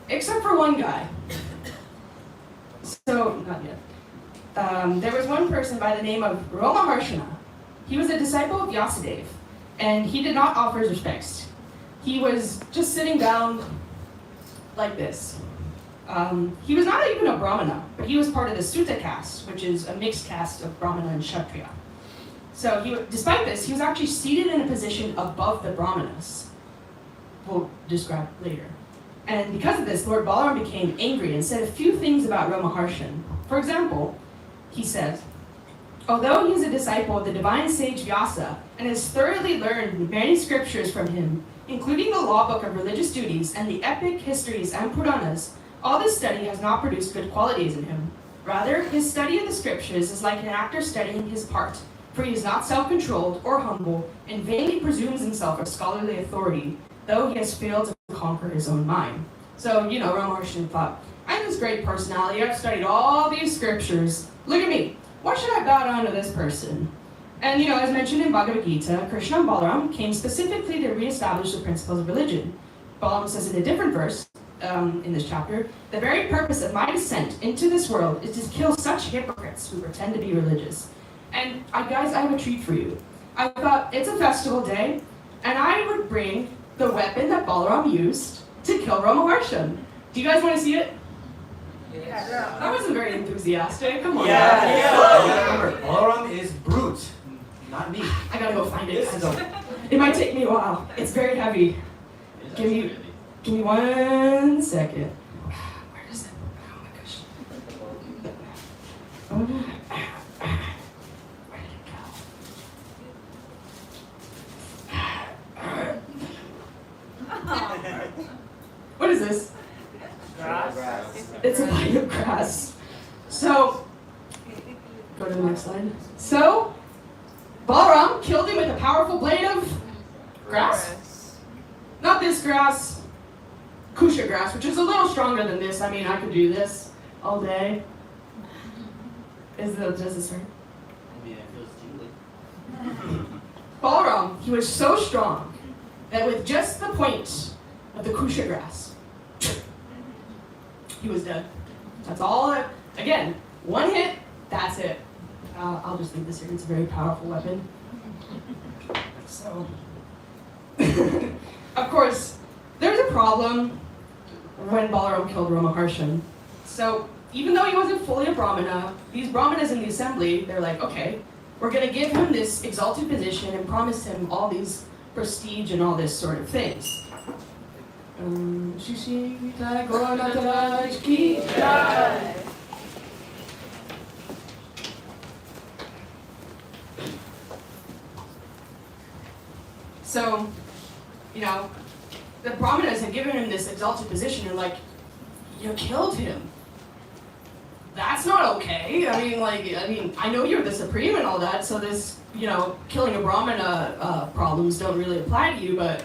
Except for one guy. So, not yet. there was one person by the name of Roma. He was a disciple of Vyasadeva, and he did not offer his respects. He was just sitting down like this. He was not even a Brahmana, but he was part of the Sutta caste, which is a mixed caste of Brahmana and Kshatriya. So despite this, he was actually seated in a position above the Brahmanas. We'll describe later. And because of this, Lord Balaram became angry and said a few things about Ramaharshan. For example, he said, although he is a disciple of the divine sage Vyasa and has thoroughly learned many scriptures from him, including the law book of religious duties and the epic histories and Puranas, all this study has not produced good qualities in him. Rather, his study of the scriptures is like an actor studying his part, for he is not self-controlled or humble and vainly presumes himself of scholarly authority, though he has failed to conquer his own mind. So, Ramaharshan thought, I have this great personality, I've studied all these scriptures, look at me, why should I bow down to this person? And as mentioned in Bhagavad Gita, Krishna and Balaram came specifically to reestablish the principles of religion. Balaram says in a different verse, in this chapter, the very purpose of my descent into this world is to kill such hypocrites who pretend to be religious. And guys, I have a treat for you. I thought it's a festival day, and I would bring the weapon that Balaram used to kill Ramaharshan. Do you guys want to see it? Yes. That wasn't very enthusiastic. Come on. Remember, Balaram is brute, not me. I gotta go find it. This is It might take me a while. It's very heavy. Give me 1 second. Where is it? Oh my gosh. Where did it go? What is this? Grass. It's a blade of grass. So, go to the next slide. So, Balaram killed him with a powerful blade of grass. Not this grass, Kusha grass, which is a little stronger than this. I mean, I could do this all day. Does this hurt? I mean, it feels tingly. Balaram, he was so strong that with just the point of the Kusha grass, he was dead. That's all. Again, one hit, that's it. I'll just leave this here. It's a very powerful weapon. So, of course, there's a problem when Balaram killed Ramaharshan. So, even though he wasn't fully a Brahmana, these Brahmanas in the assembly, they're like, okay, we're going to give him this exalted position and promise him all these prestige and all this sort of things. So, the Brahmanas had given him this exalted position and like, you killed him. That's not okay. I know you're the supreme and all that, so this, killing a Brahmana problems don't really apply to you, but,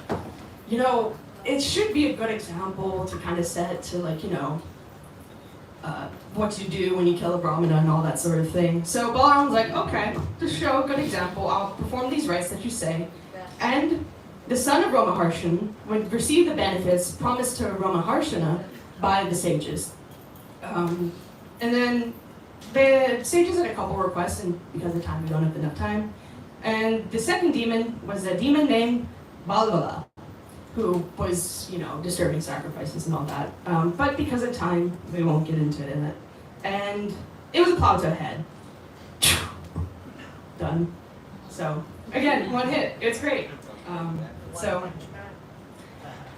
it should be a good example to kind of set to what to do when you kill a Brahmana and all that sort of thing. So Balaram's like, okay, to show a good example, I'll perform these rites that you say. And the son of Ramaharshan would receive the benefits promised to Ramaharshana by the sages. And then the sages had a couple requests, and because of time, we don't have enough time. And the second demon was a demon named Balvala, who was, disturbing sacrifices and all that. But because of time, we won't get into it. And it was a plow to the head. Done. So, again, one hit. It's great. So,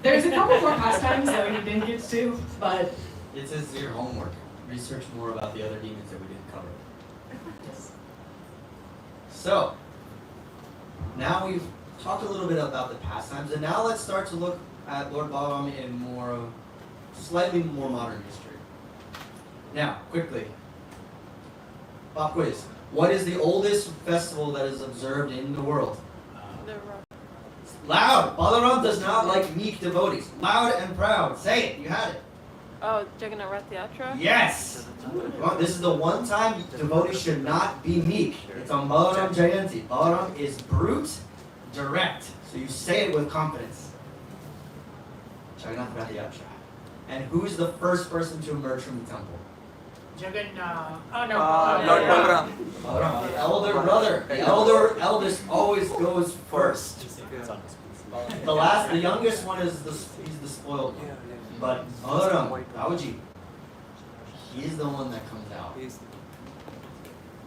there's a couple more pastimes that we didn't get to, but... It says your homework. Research more about the other demons that we didn't cover. So, now we've talked a little bit about the pastimes, and now let's start to look at Lord Balaram in slightly more modern history. Now, quickly, pop quiz. What is the oldest festival that is observed in the world? Loud! Balaram does not like meek devotees. Loud and proud. Say it. You had it. Oh, Jagannath Rath Yatra? Yes! Well, this is the one time devotees should not be meek. It's on Balaram Jayanti. Balaram is brute, direct. So you say it with confidence. Jagannath Rath Yatra. And who's the first person to emerge from the temple? Oh no. Lord Balaram. Balaram, the elder brother. The eldest always goes first. The youngest one is he's the spoiled one. But Balaram, Babaji, he's the one that comes out.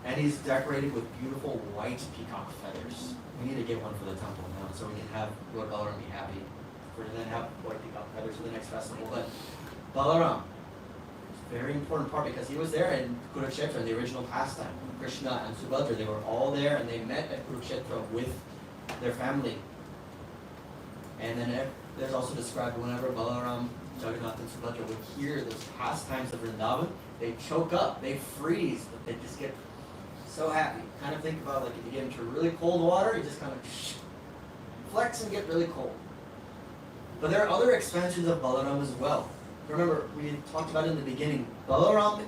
And he's decorated with beautiful white peacock feathers. We need to get one for the temple now so we can have Lord Balaram be happy. We're going to have white peacock feathers for the next festival. But Balaram, very important part because he was there in Kurukshetra, the original pastime. Krishna and Subhadra, they were all there and they met at Kurukshetra with their family. And then there's also described whenever Balaram, Jagannath, and Subhadra would hear those pastimes of Vrindavan, they choke up, they freeze, but they just get so happy. Kind of think about like if you get into really cold water, you just kind of flex and get really cold. But there are other expansions of Balaram as well. Remember, we talked about in the beginning, Balaram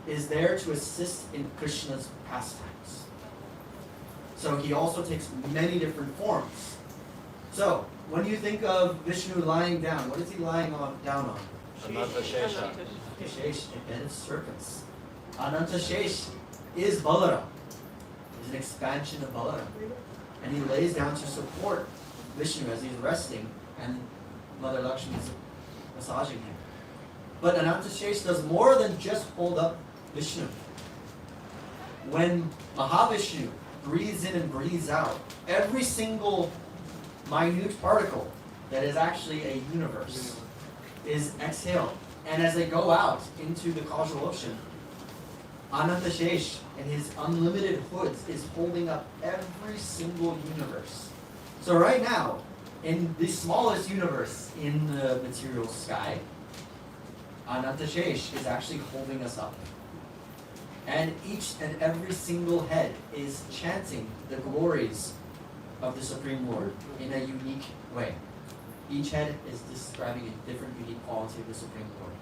is there to assist in Krishna's pastimes. So he also takes many different forms. So, when you think of Vishnu lying down, what is he lying down on? Anantashesha. Shesh, a bed of serpents. Anantashesh is Balaram. He's an expansion of Balaram. And he lays down to support Vishnu as he's resting, and Mother Lakshmi is massaging him. But Anantashesh does more than just hold up Vishnu. When Mahavishnu breathes in and breathes out, every single minute particle that is actually a universe is exhaled. And as they go out into the causal ocean, Anantashesh and his unlimited hoods is holding up every single universe. So right now, in the smallest universe in the material sky, Anantashesh is actually holding us up. And each and every single head is chanting the glories of the Supreme Lord in a unique way. Each head is describing a different unique quality of the Supreme Lord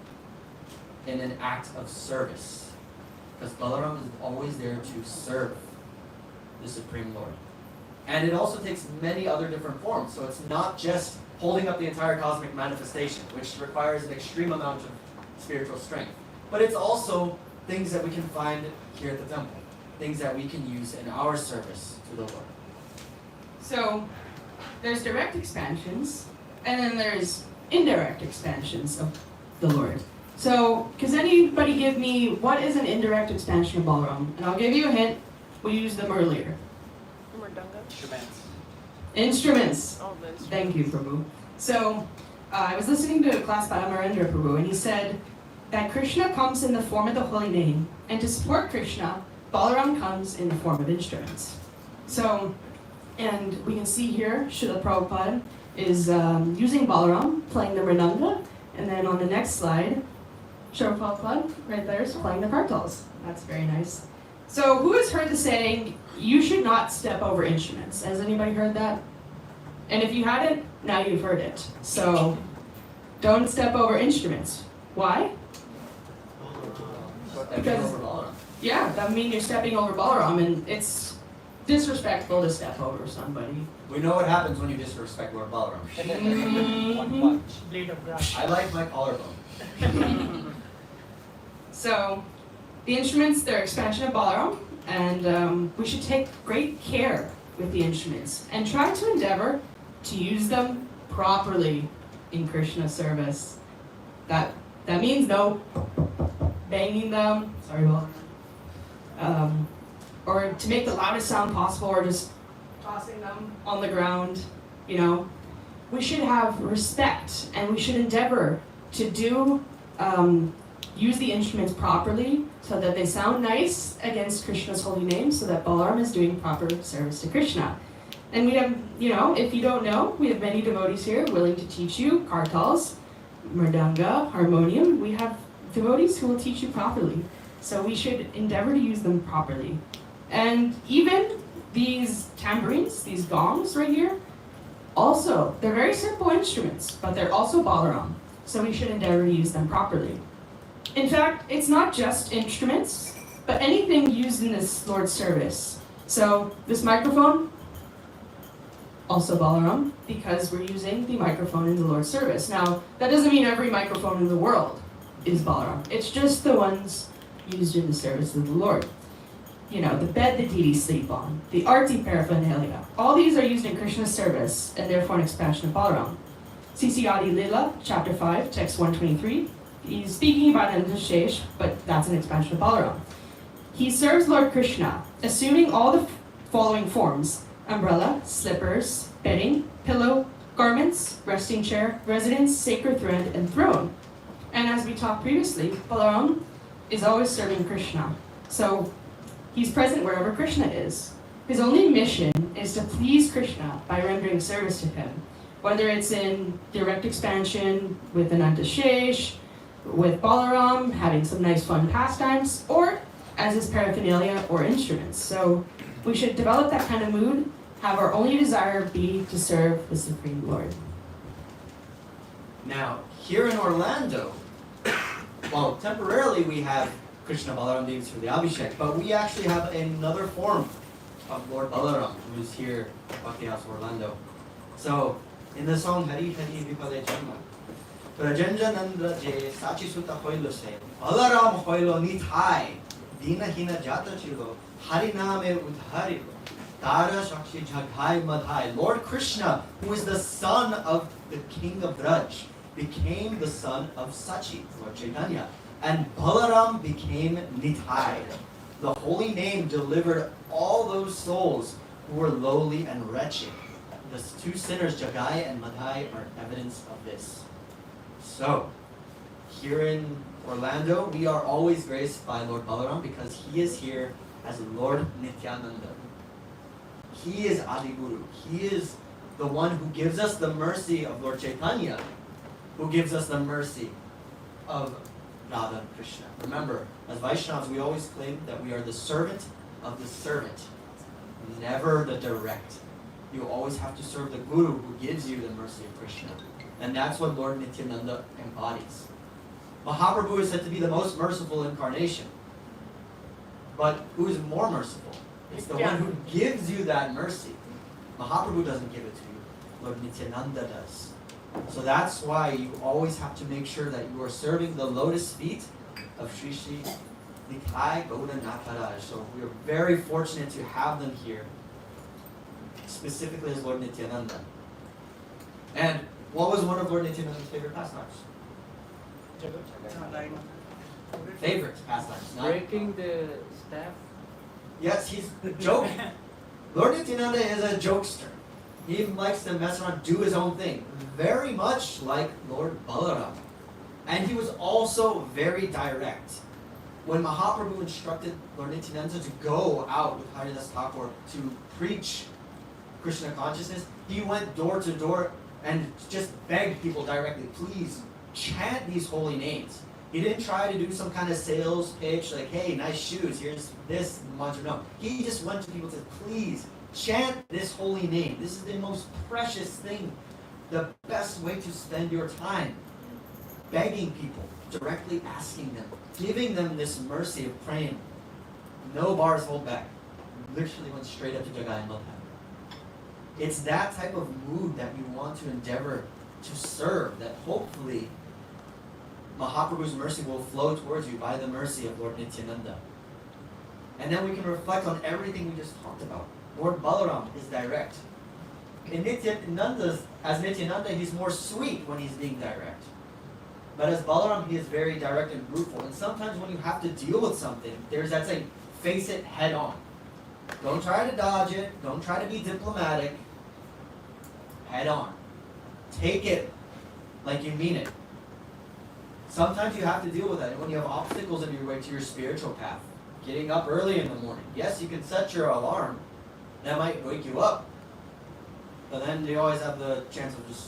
in an act of service. Because Balaram is always there to serve the Supreme Lord. And it also takes many other different forms. So it's not just holding up the entire cosmic manifestation, which requires an extreme amount of spiritual strength. But it's also things that we can find here at the temple. Things that we can use in our service to the Lord. So there's direct expansions, and then there's indirect expansions of the Lord. So, does anybody give me what is an indirect expansion of Balaram? And I'll give you a hint. We used them earlier. Mridanga. Instruments. Oh, the instruments. Thank you, Prabhu. So, I was listening to a class by Amarendra Prabhu, and he said that Krishna comes in the form of the holy name, and to support Krishna, Balaram comes in the form of instruments. So, and we can see here, Srila Prabhupada is using Balaram, playing the Mridanga, and then on the next slide, Srila Prabhupada, right there, is playing the kartals. That's very nice. So, who has heard the saying, you should not step over instruments? Has anybody heard that? And if you hadn't, now you've heard it. So, don't step over instruments. Why? Because, yeah, that means you're stepping over Balaram, and it's disrespectful to step over somebody. We know what happens when you disrespect Lord Balaram. Blade of grass. I like my collarbone. So, the instruments, they're expansion of Balaram, and we should take great care with the instruments and try to endeavor to use them properly in Krishna service. That means no banging them, sorry about or to make the loudest sound possible, or just tossing them on the ground, you know. We should have respect, and we should endeavor to do use the instruments properly so that they sound nice against Krishna's holy name, so that Balaram is doing proper service to Krishna. And we have, you know, if you don't know, we have many devotees here willing to teach you kartals, mridanga, harmonium. We have devotees who will teach you properly. So we should endeavor to use them properly. And even these tambourines, these gongs right here, also, they're very simple instruments, but they're also Balaram. So we should endeavor to use them properly. In fact, it's not just instruments, but anything used in this Lord's service. So this microphone, also Balaram, because we're using the microphone in the Lord's service. Now, that doesn't mean every microphone in the world is Balaram. It's just the ones used in the service of the Lord. You know, the bed the deities sleep on, the arti paraphernalia. All these are used in Krishna's service and therefore an expansion of Balaram. CC Adi Lila, chapter 5, text 123. He's speaking about Anandashesh, but that's an expansion of Balaram. He serves Lord Krishna, assuming all the following forms: umbrella, slippers, bedding, pillow, garments, resting chair, residence, sacred thread, and throne. And as we talked previously, Balaram is always serving Krishna. So he's present wherever Krishna is. His only mission is to please Krishna by rendering service to him, whether it's in direct expansion with Anandashesh, with Balaram, having some nice fun pastimes, or as his paraphernalia or instruments. So we should develop that kind of mood, have our only desire be to serve the Supreme Lord. Now, here in Orlando, well, temporarily we have Krishna Balaram Devis for the Abhishek, but we actually have another form of Lord Balaram who is here at Bhakti House Orlando. So, in the song Hari Hari Vipale Janma, Prajanja Nandra Je Sachi Sutta Hoilo Se, Balaram Hoilo Nithai, Dina Hina Jata Chilo, Hariname Udharilo, Tara Shakshi Jaghai Madhai. Lord Krishna, who is the son of the king of Braj, became the son of Sachi, Lord Chaitanya, and Balaram became Nithai. The holy name delivered all those souls who were lowly and wretched. The two sinners, Jagai and Madhai, are evidence of this. So, here in Orlando, we are always graced by Lord Balaram because he is here as Lord Nityananda. He is Adiguru. He is the one who gives us the mercy of Lord Chaitanya, who gives us the mercy of Radha and Krishna. Remember, as Vaishnavas, we always claim that we are the servant of the servant, never the direct. You always have to serve the Guru who gives you the mercy of Krishna. And that's what Lord Nityananda embodies. Mahaprabhu is said to be the most merciful incarnation. But who is more merciful? It's the one who gives you that mercy. Mahaprabhu doesn't give it to you. Lord Nityananda does. So that's why you always have to make sure that you are serving the lotus feet of Sri Sri Nitai Gauda Nataraj. So we are very fortunate to have them here, specifically as Lord Nityananda. And what was one of Lord Nityananda's favorite pastimes? Favorite pastimes. Not Breaking the staff. Yes, he's joking. Lord Nityananda is a jokester. He likes to mess around, do his own thing. Very much like Lord Balaram. And he was also very direct. When Mahaprabhu instructed Lord Nityananda to go out with Haridas Thakur to preach Krishna consciousness, he went door to door and just begged people directly, please chant these holy names. He didn't try to do some kind of sales pitch like, hey, nice shoes, here's this mantra. No, he just went to people and said, please chant this holy name. This is the most precious thing, the best way to spend your time. Begging people, directly asking them, giving them this mercy of praying. No bars hold back. Literally went straight up to Jagai and Madhai. It's that type of mood that we want to endeavor to serve, that hopefully Mahaprabhu's mercy will flow towards you by the mercy of Lord Nityananda. And then we can reflect on everything we just talked about. Lord Balaram is direct. In as Nityananda, he's more sweet when he's being direct. But as Balaram, he is very direct and bruteful. And sometimes when you have to deal with something, there's that saying, face it head on. Don't try to dodge it. Don't try to be diplomatic. Head on. Take it like you mean it. Sometimes you have to deal with that. And when you have obstacles in your way to your spiritual path, getting up early in the morning. Yes, you can set your alarm. That might wake you up. But then you always have the chance of just...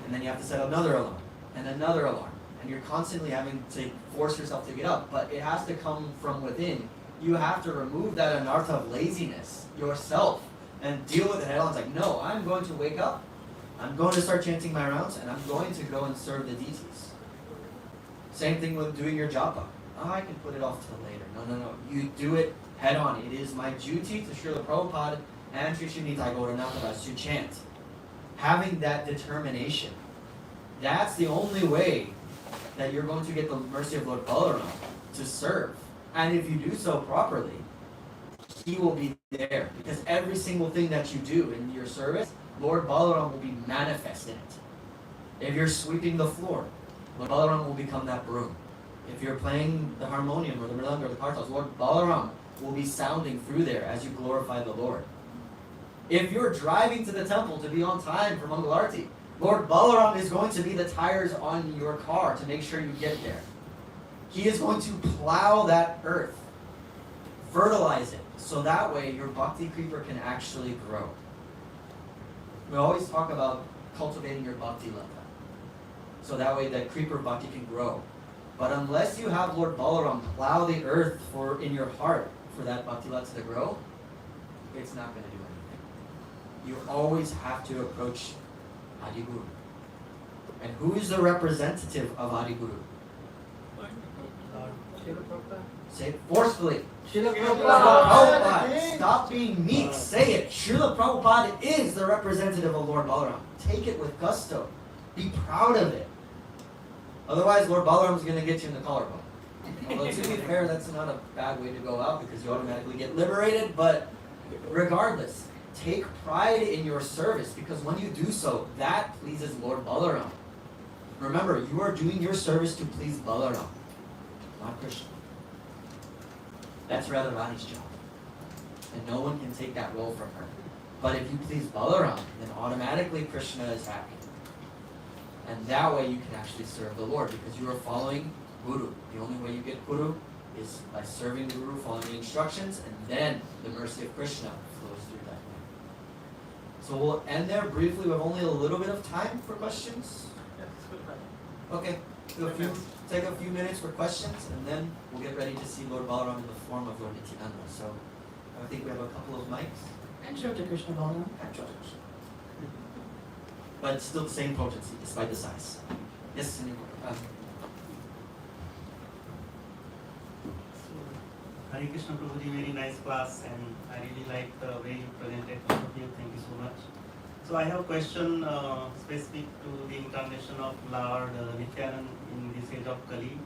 And then you have to set another alarm. And another alarm. And you're constantly having to force yourself to get up. But it has to come from within. You have to remove that anartha of laziness yourself and deal with it head on. It's like, no, I'm going to wake up. I'm going to start chanting my rounds, and I'm going to go and serve the deities. Same thing with doing your japa. Oh, I can put it off till later. No. You do it head on. It is my duty to Srila Prabhupada and Sri Sri Nitai Gauranathas to chant. Having that determination. That's the only way that you're going to get the mercy of Lord Balarama to serve. And if you do so properly, he will be there. Because every single thing that you do in your service, Lord Balaram will be manifest in it. If you're sweeping the floor, Lord Balaram will become that broom. If you're playing the harmonium or the mridanga or the kartals, Lord Balaram will be sounding through there as you glorify the Lord. If you're driving to the temple to be on time for Mangal Arati, Lord Balaram is going to be the tires on your car to make sure you get there. He is going to plow that earth, fertilize it, so that way your bhakti creeper can actually grow. We always talk about cultivating your bhakti lata, so that way that creeper bhakti can grow. But unless you have Lord Balaram plow the earth in your heart for that bhakti lata to grow, it's not going to do anything. You always have to approach Adi Guru. And who is the representative of Adi Guru? Say it forcefully. Srila Prabhupada. Stop being meek. Say it. Srila Prabhupada is the representative of Lord Balaram. Take it with gusto. Be proud of it. Otherwise, Lord Balaram is going to get you in the collarbone. Although to be fair, that's not a bad way to go out because you automatically get liberated. But regardless, take pride in your service because when you do so, that pleases Lord Balaram. Remember, you are doing your service to please Balaram, not Krishna. That's Radharani's job. And no one can take that role from her. But if you please Balaram, then automatically Krishna is happy. And that way you can actually serve the Lord because you are following Guru. The only way you get Guru is by serving the Guru, following the instructions, and then the mercy of Krishna flows through that way. So we'll end there briefly. We have only a little bit of time for questions. Okay. Take a few minutes for questions, and then we'll get ready to see Lord Balaram in the form of Lord Nityananda. So I think we have a couple of mics. And Shota Krishna Balaram. But it's still the same potency, despite the size. Yes, Hare Krishna Prabhuji, very nice class, and I really like the way you presented. Thank you so much. So I have a question specific to the incarnation of Lord Nityananda in this age of Kali.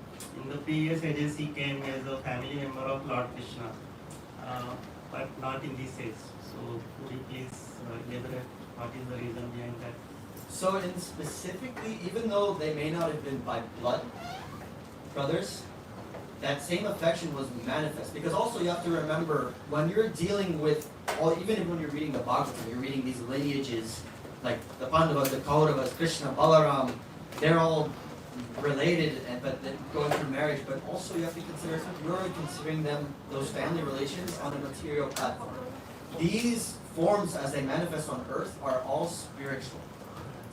In the previous ages, he came as a family member of Lord Krishna, but not in this age. So could you please elaborate what is the reason behind that? So in specifically, even though they may not have been by blood brothers, that same affection was manifest. Because also you have to remember, when you're dealing with, even when you're reading the Bhagavatam, you're reading these lineages, like the Pandavas, the Kauravas, Krishna, Balaram, they're all related, but then going through marriage. But also you have to consider, you're considering them, those family relations, on a material platform. These forms, as they manifest on earth, are all spiritual.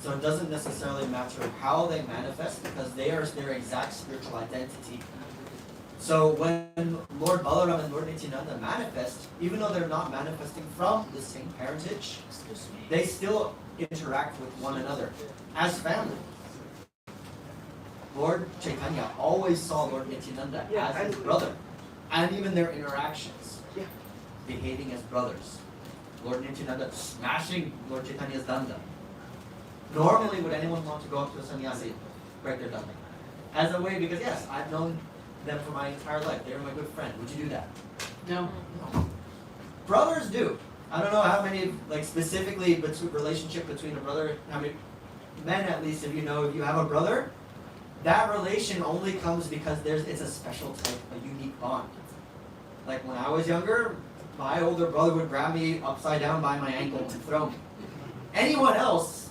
So it doesn't necessarily matter how they manifest, because they are their exact spiritual identity. So when Lord Balaram and Lord Nityananda manifest, even though they're not manifesting from the same parentage, they still interact with one another as family. Lord Chaitanya always saw Lord Nityananda as his brother, and even their interactions, behaving as brothers. Lord Nityananda smashing Lord Chaitanya's danda. Normally, would anyone want to go up to a sannyasi, break their danda? As a way, because yes, I've known them for my entire life. They were my good friend. Would you do that? No. Brothers do. I don't know how many, like specifically, relationship between a brother, how many men at least, if you have a brother, that relation only comes because it's a special type, a unique bond. Like when I was younger, my older brother would grab me upside down by my ankle and throw me. Anyone else,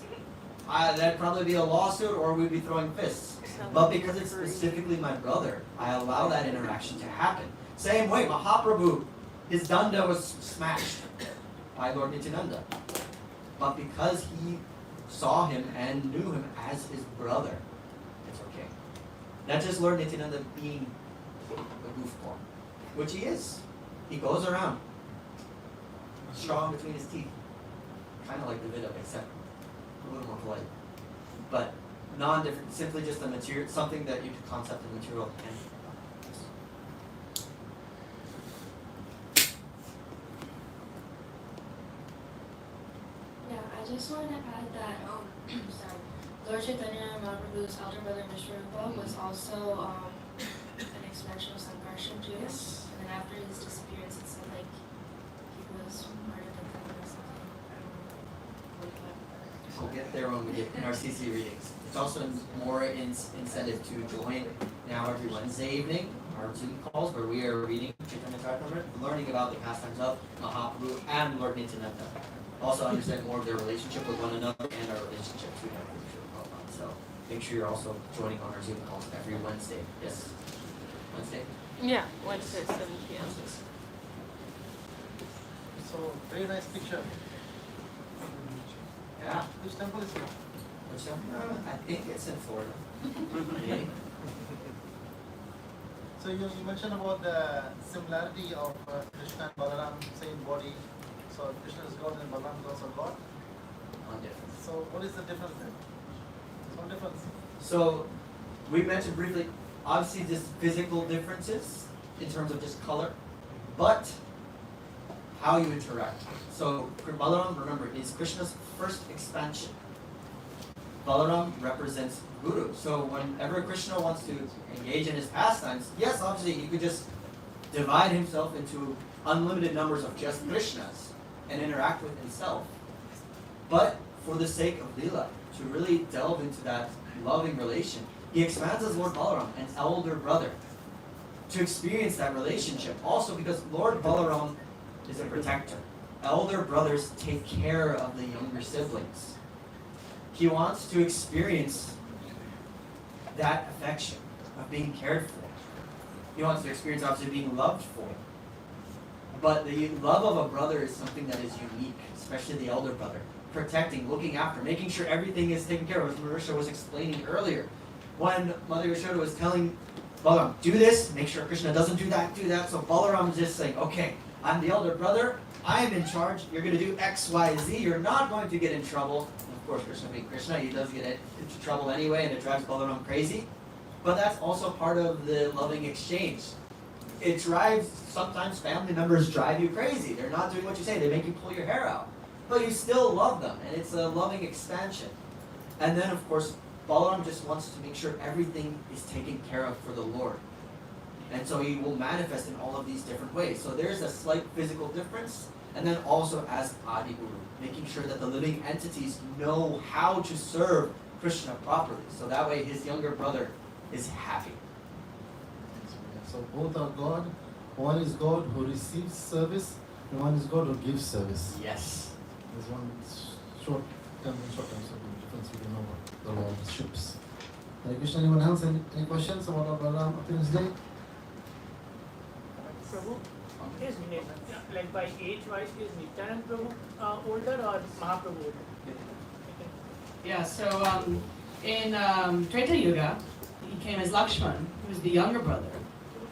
that'd probably be a lawsuit or we'd be throwing fists. But because it's specifically my brother, I allow that interaction to happen. Same way, Mahaprabhu, his danda was smashed by Lord Nityananda. But because he saw him and knew him as his brother, it's okay. That's just Lord Nityananda being a goofball, which he is. He goes around, strong between his teeth. Kind of like the Vida, except a little more polite. But non-different, simply just a material, something that you could concept of material and yeah, I just want to add that sorry, Lord Lord Chaitanya Mahaprabhu's elder brother Vishwarupa was also an expansion of Sankarshan too. Yes. And then after his disappearance, it said like he was murdered at the end or something. I don't know. We'll get there when we get in our CC readings. It's also more incentive to join now every Wednesday evening, our Zoom calls where we are reading Chaitanya Charitamrita, learning about the pastimes of Mahaprabhu and Lord Nityananda. Also understand more of their relationship with one another and our relationship to Mahaprabhu. So make sure you're also joining on our Zoom calls every Wednesday. Yes? Wednesday? Yeah, Wednesday, 7 p.m. Wednesdays. So, very nice picture. Yeah. Which temple is here? Which one? I think it's in Florida. Okay. So you mentioned about the similarity of Krishna and Balaram, same body. So Krishna is God and Balaram is also God. One difference. So what is the difference then? Some difference. So we mentioned briefly, obviously just physical differences in terms of just color, but how you interact. So Balaram, remember, is Krishna's first expansion. Balaram represents Guru. So whenever Krishna wants to engage in his pastimes, yes, obviously he could just divide himself into unlimited numbers of just Krishnas and interact with himself. But for the sake of Leela, to really delve into that loving relation, he expands as Lord Balaram, an elder brother, to experience that relationship. Also because Lord Balaram is a protector. Elder brothers take care of the younger siblings. He wants to experience that affection of being cared for. He wants to experience obviously being loved for. But the love of a brother is something that is unique, especially the elder brother. Protecting, looking after, making sure everything is taken care of, as Marisha was explaining earlier. When Mother Yashoda was telling Balaram, do this, make sure Krishna doesn't do that. So Balaram is just saying, okay, I'm the elder brother, I am in charge, you're going to do X, Y, Z, you're not going to get in trouble. Of course, Krishna being Krishna, he does get into trouble anyway, and it drives Balaram crazy. But that's also part of the loving exchange. It drives, sometimes family members drive you crazy. They're not doing what you say, they make you pull your hair out. But you still love them, and it's a loving expansion. And then, of course, Balaram just wants to make sure everything is taken care of for the Lord. And so he will manifest in all of these different ways. So there's a slight physical difference, and then also as Adi Guru, making sure that the living entities know how to serve Krishna properly. So that way his younger brother is happy. So both are God. One is God who receives service, and one is God who gives service. Yes. There's one short term difference we can know the lordships. Hare Krishna, anyone else? Any questions about our Balaram Appearance Day? Prabhu, is like by age wise, is Nityanand Prabhu older or Mahaprabhu older? Yeah, so in Treta Yuga, he came as Lakshman, who was the younger brother.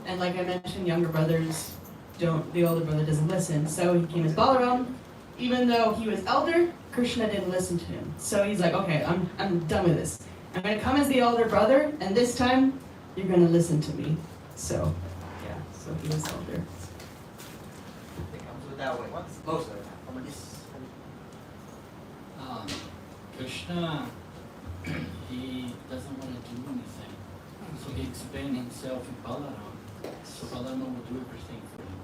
And like I mentioned, younger brothers the older brother doesn't listen. So he came as Balaram. Even though he was elder, Krishna didn't listen to him. So he's like, okay, I'm done with this. I'm going to come as the older brother, and this time, you're going to listen to me. So, yeah, so he was elder. It comes with that way. Most of the time. Yes. Krishna, he doesn't want to do anything. So he explained himself in Balarama. So Balarama will do everything for him.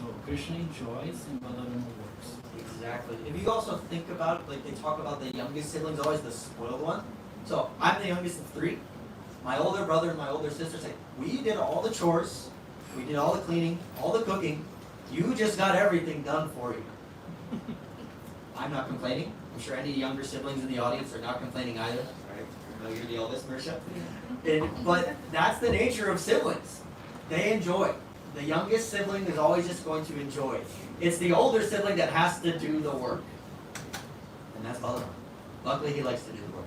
So Krishna enjoys and Balarama works. Exactly. If you also think about it, like they talk about the youngest sibling's always the spoiled one. So I'm the youngest of three. My older brother and my older sister say, we did all the chores, we did all the cleaning, all the cooking. You just got everything done for you. I'm not complaining. I'm sure any younger siblings in the audience are not complaining either. Right? I know you're the oldest, Marisha. But that's the nature of siblings. They enjoy. The youngest sibling is always just going to enjoy. It's the older sibling that has to do the work. And that's Balaram. Luckily, he likes to do the work.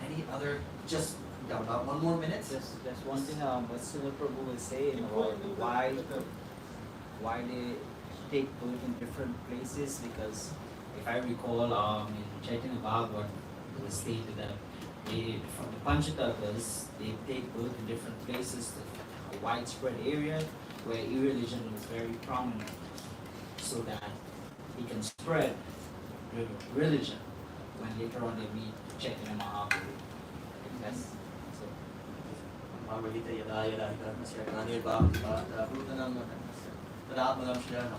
Any other, just, we got about 1 more minute. Just one thing, what Srila Prabhu was saying about why they take birth in different places, because if I recall, in Chaitanya Bhagavat, it was stated that from the Panchatattva's, they take birth in different places, a widespread area where irreligion is very prominent, so that it can spread religion. When later on they meet Chaitanya Mahaprabhu. That's so.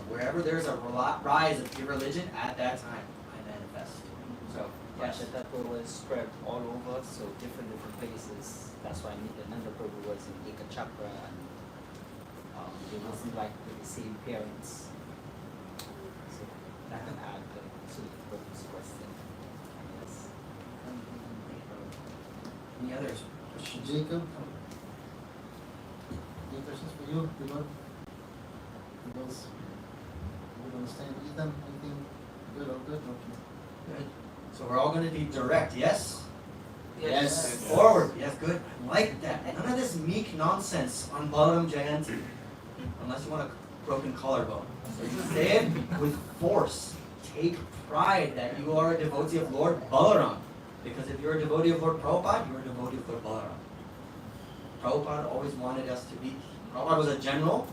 Wherever there's a rise of pure religion, at that time, I manifest. So, yes. Tattva was spread all over, so different places. That's why Nityananda Prabhu was in Ekachakra, and they wasn't like with the same parents. So that can add to the Prabhu's question. Yes. Any others? Questions? Jacob? Any questions for you? Good? Good understand. Ethan, anything good or good? Okay. Good. So we're all going to be direct, yes? Yes. Forward. Yes, good. I like that. None of this meek nonsense on Balaram Jayanti. Unless you want a broken collarbone. So you say it with force. Take pride that you are a devotee of Lord Balaram. Because if you're a devotee of Lord Prabhupada, you're a devotee of Lord Balaram. Prabhupada always wanted us to be. Prabhupada was a general.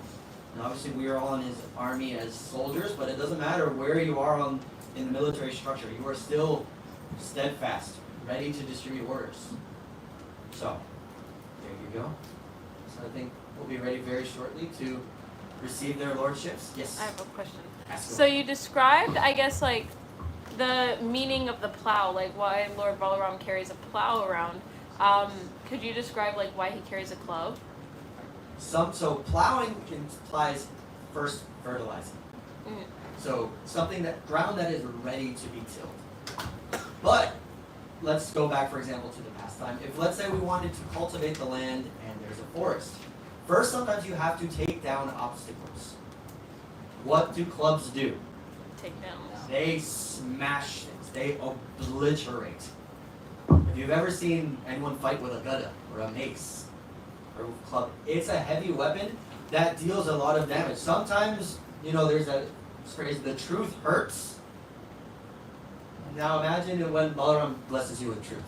And obviously we are all in his army as soldiers, but it doesn't matter where you are in the military structure. You are still steadfast, ready to distribute orders. So, there you go. So I think we'll be ready very shortly to receive their lordships. Yes? I have a question. Ask So away. you described, I guess, like the meaning of the plow, like why Lord Balaram carries a plow around. Could you describe like why he carries a club? So plowing implies first fertilizing. Mm. So something ground that is ready to be tilled. But let's go back, for example, to the past time. If let's say we wanted to cultivate the land and there's a forest, first sometimes you have to take down obstacles. What do clubs do? Take down. They smash things. They obliterate. If you've ever seen anyone fight with a gada or a mace or a club, it's a heavy weapon that deals a lot of damage. Sometimes, there's a phrase, the truth hurts. Now imagine when Balaram blesses you with truth.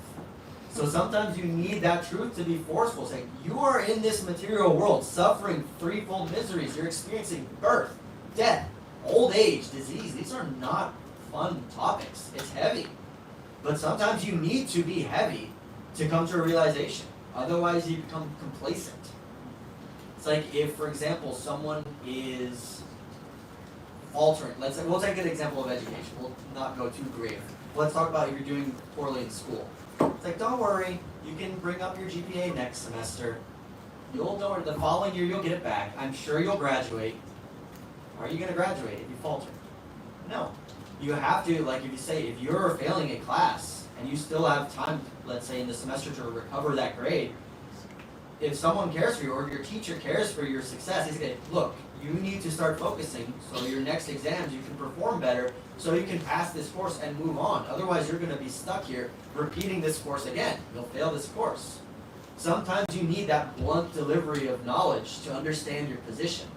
So sometimes you need that truth to be forceful, saying, you are in this material world suffering threefold miseries. You're experiencing birth, death, old age, disease. These are not fun topics. It's heavy. But sometimes you need to be heavy to come to a realization. Otherwise you become complacent. It's like if, for example, someone is altering. Let's say, we'll take an example of education. We'll not go too grave. Let's talk about if you're doing poorly in school. It's like, don't worry, you can bring up your GPA next semester. Don't worry, the following year you'll get it back. I'm sure you'll graduate. Are you going to graduate if you falter? No. You have to, like if you say, if you're failing a class and you still have time, let's say in the semester to recover that grade, if someone cares for you or your teacher cares for your success, he's going to, look, you need to start focusing so your next exams you can perform better so you can pass this course and move on. Otherwise you're going to be stuck here repeating this course again. You'll fail this course. Sometimes you need that blunt delivery of knowledge to understand your position.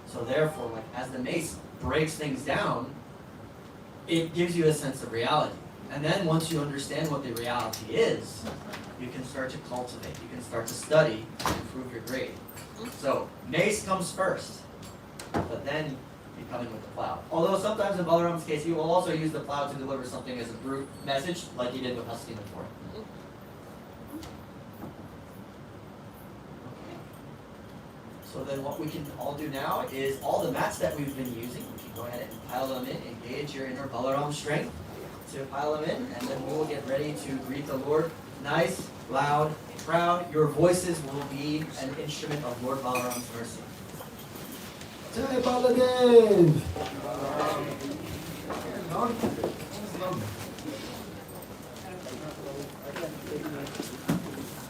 So therefore, like as the mace breaks things down, it gives you a sense of reality. And then once you understand what the reality is, you can start to cultivate, you can start to study and improve your grade. So mace comes first, but then you come in with the plow. Although sometimes in Balaram's case, he will also use the plow to deliver something as a brute message, like he did with Hastina before. So then what we can all do now is all the mats that we've been using, we can go ahead and pile them in, engage your inner Balaram strength to pile them in, and then we will get ready to greet the Lord. Nice, loud, proud. Your voices will be an instrument of Lord Balaram's mercy. Jai Baladev!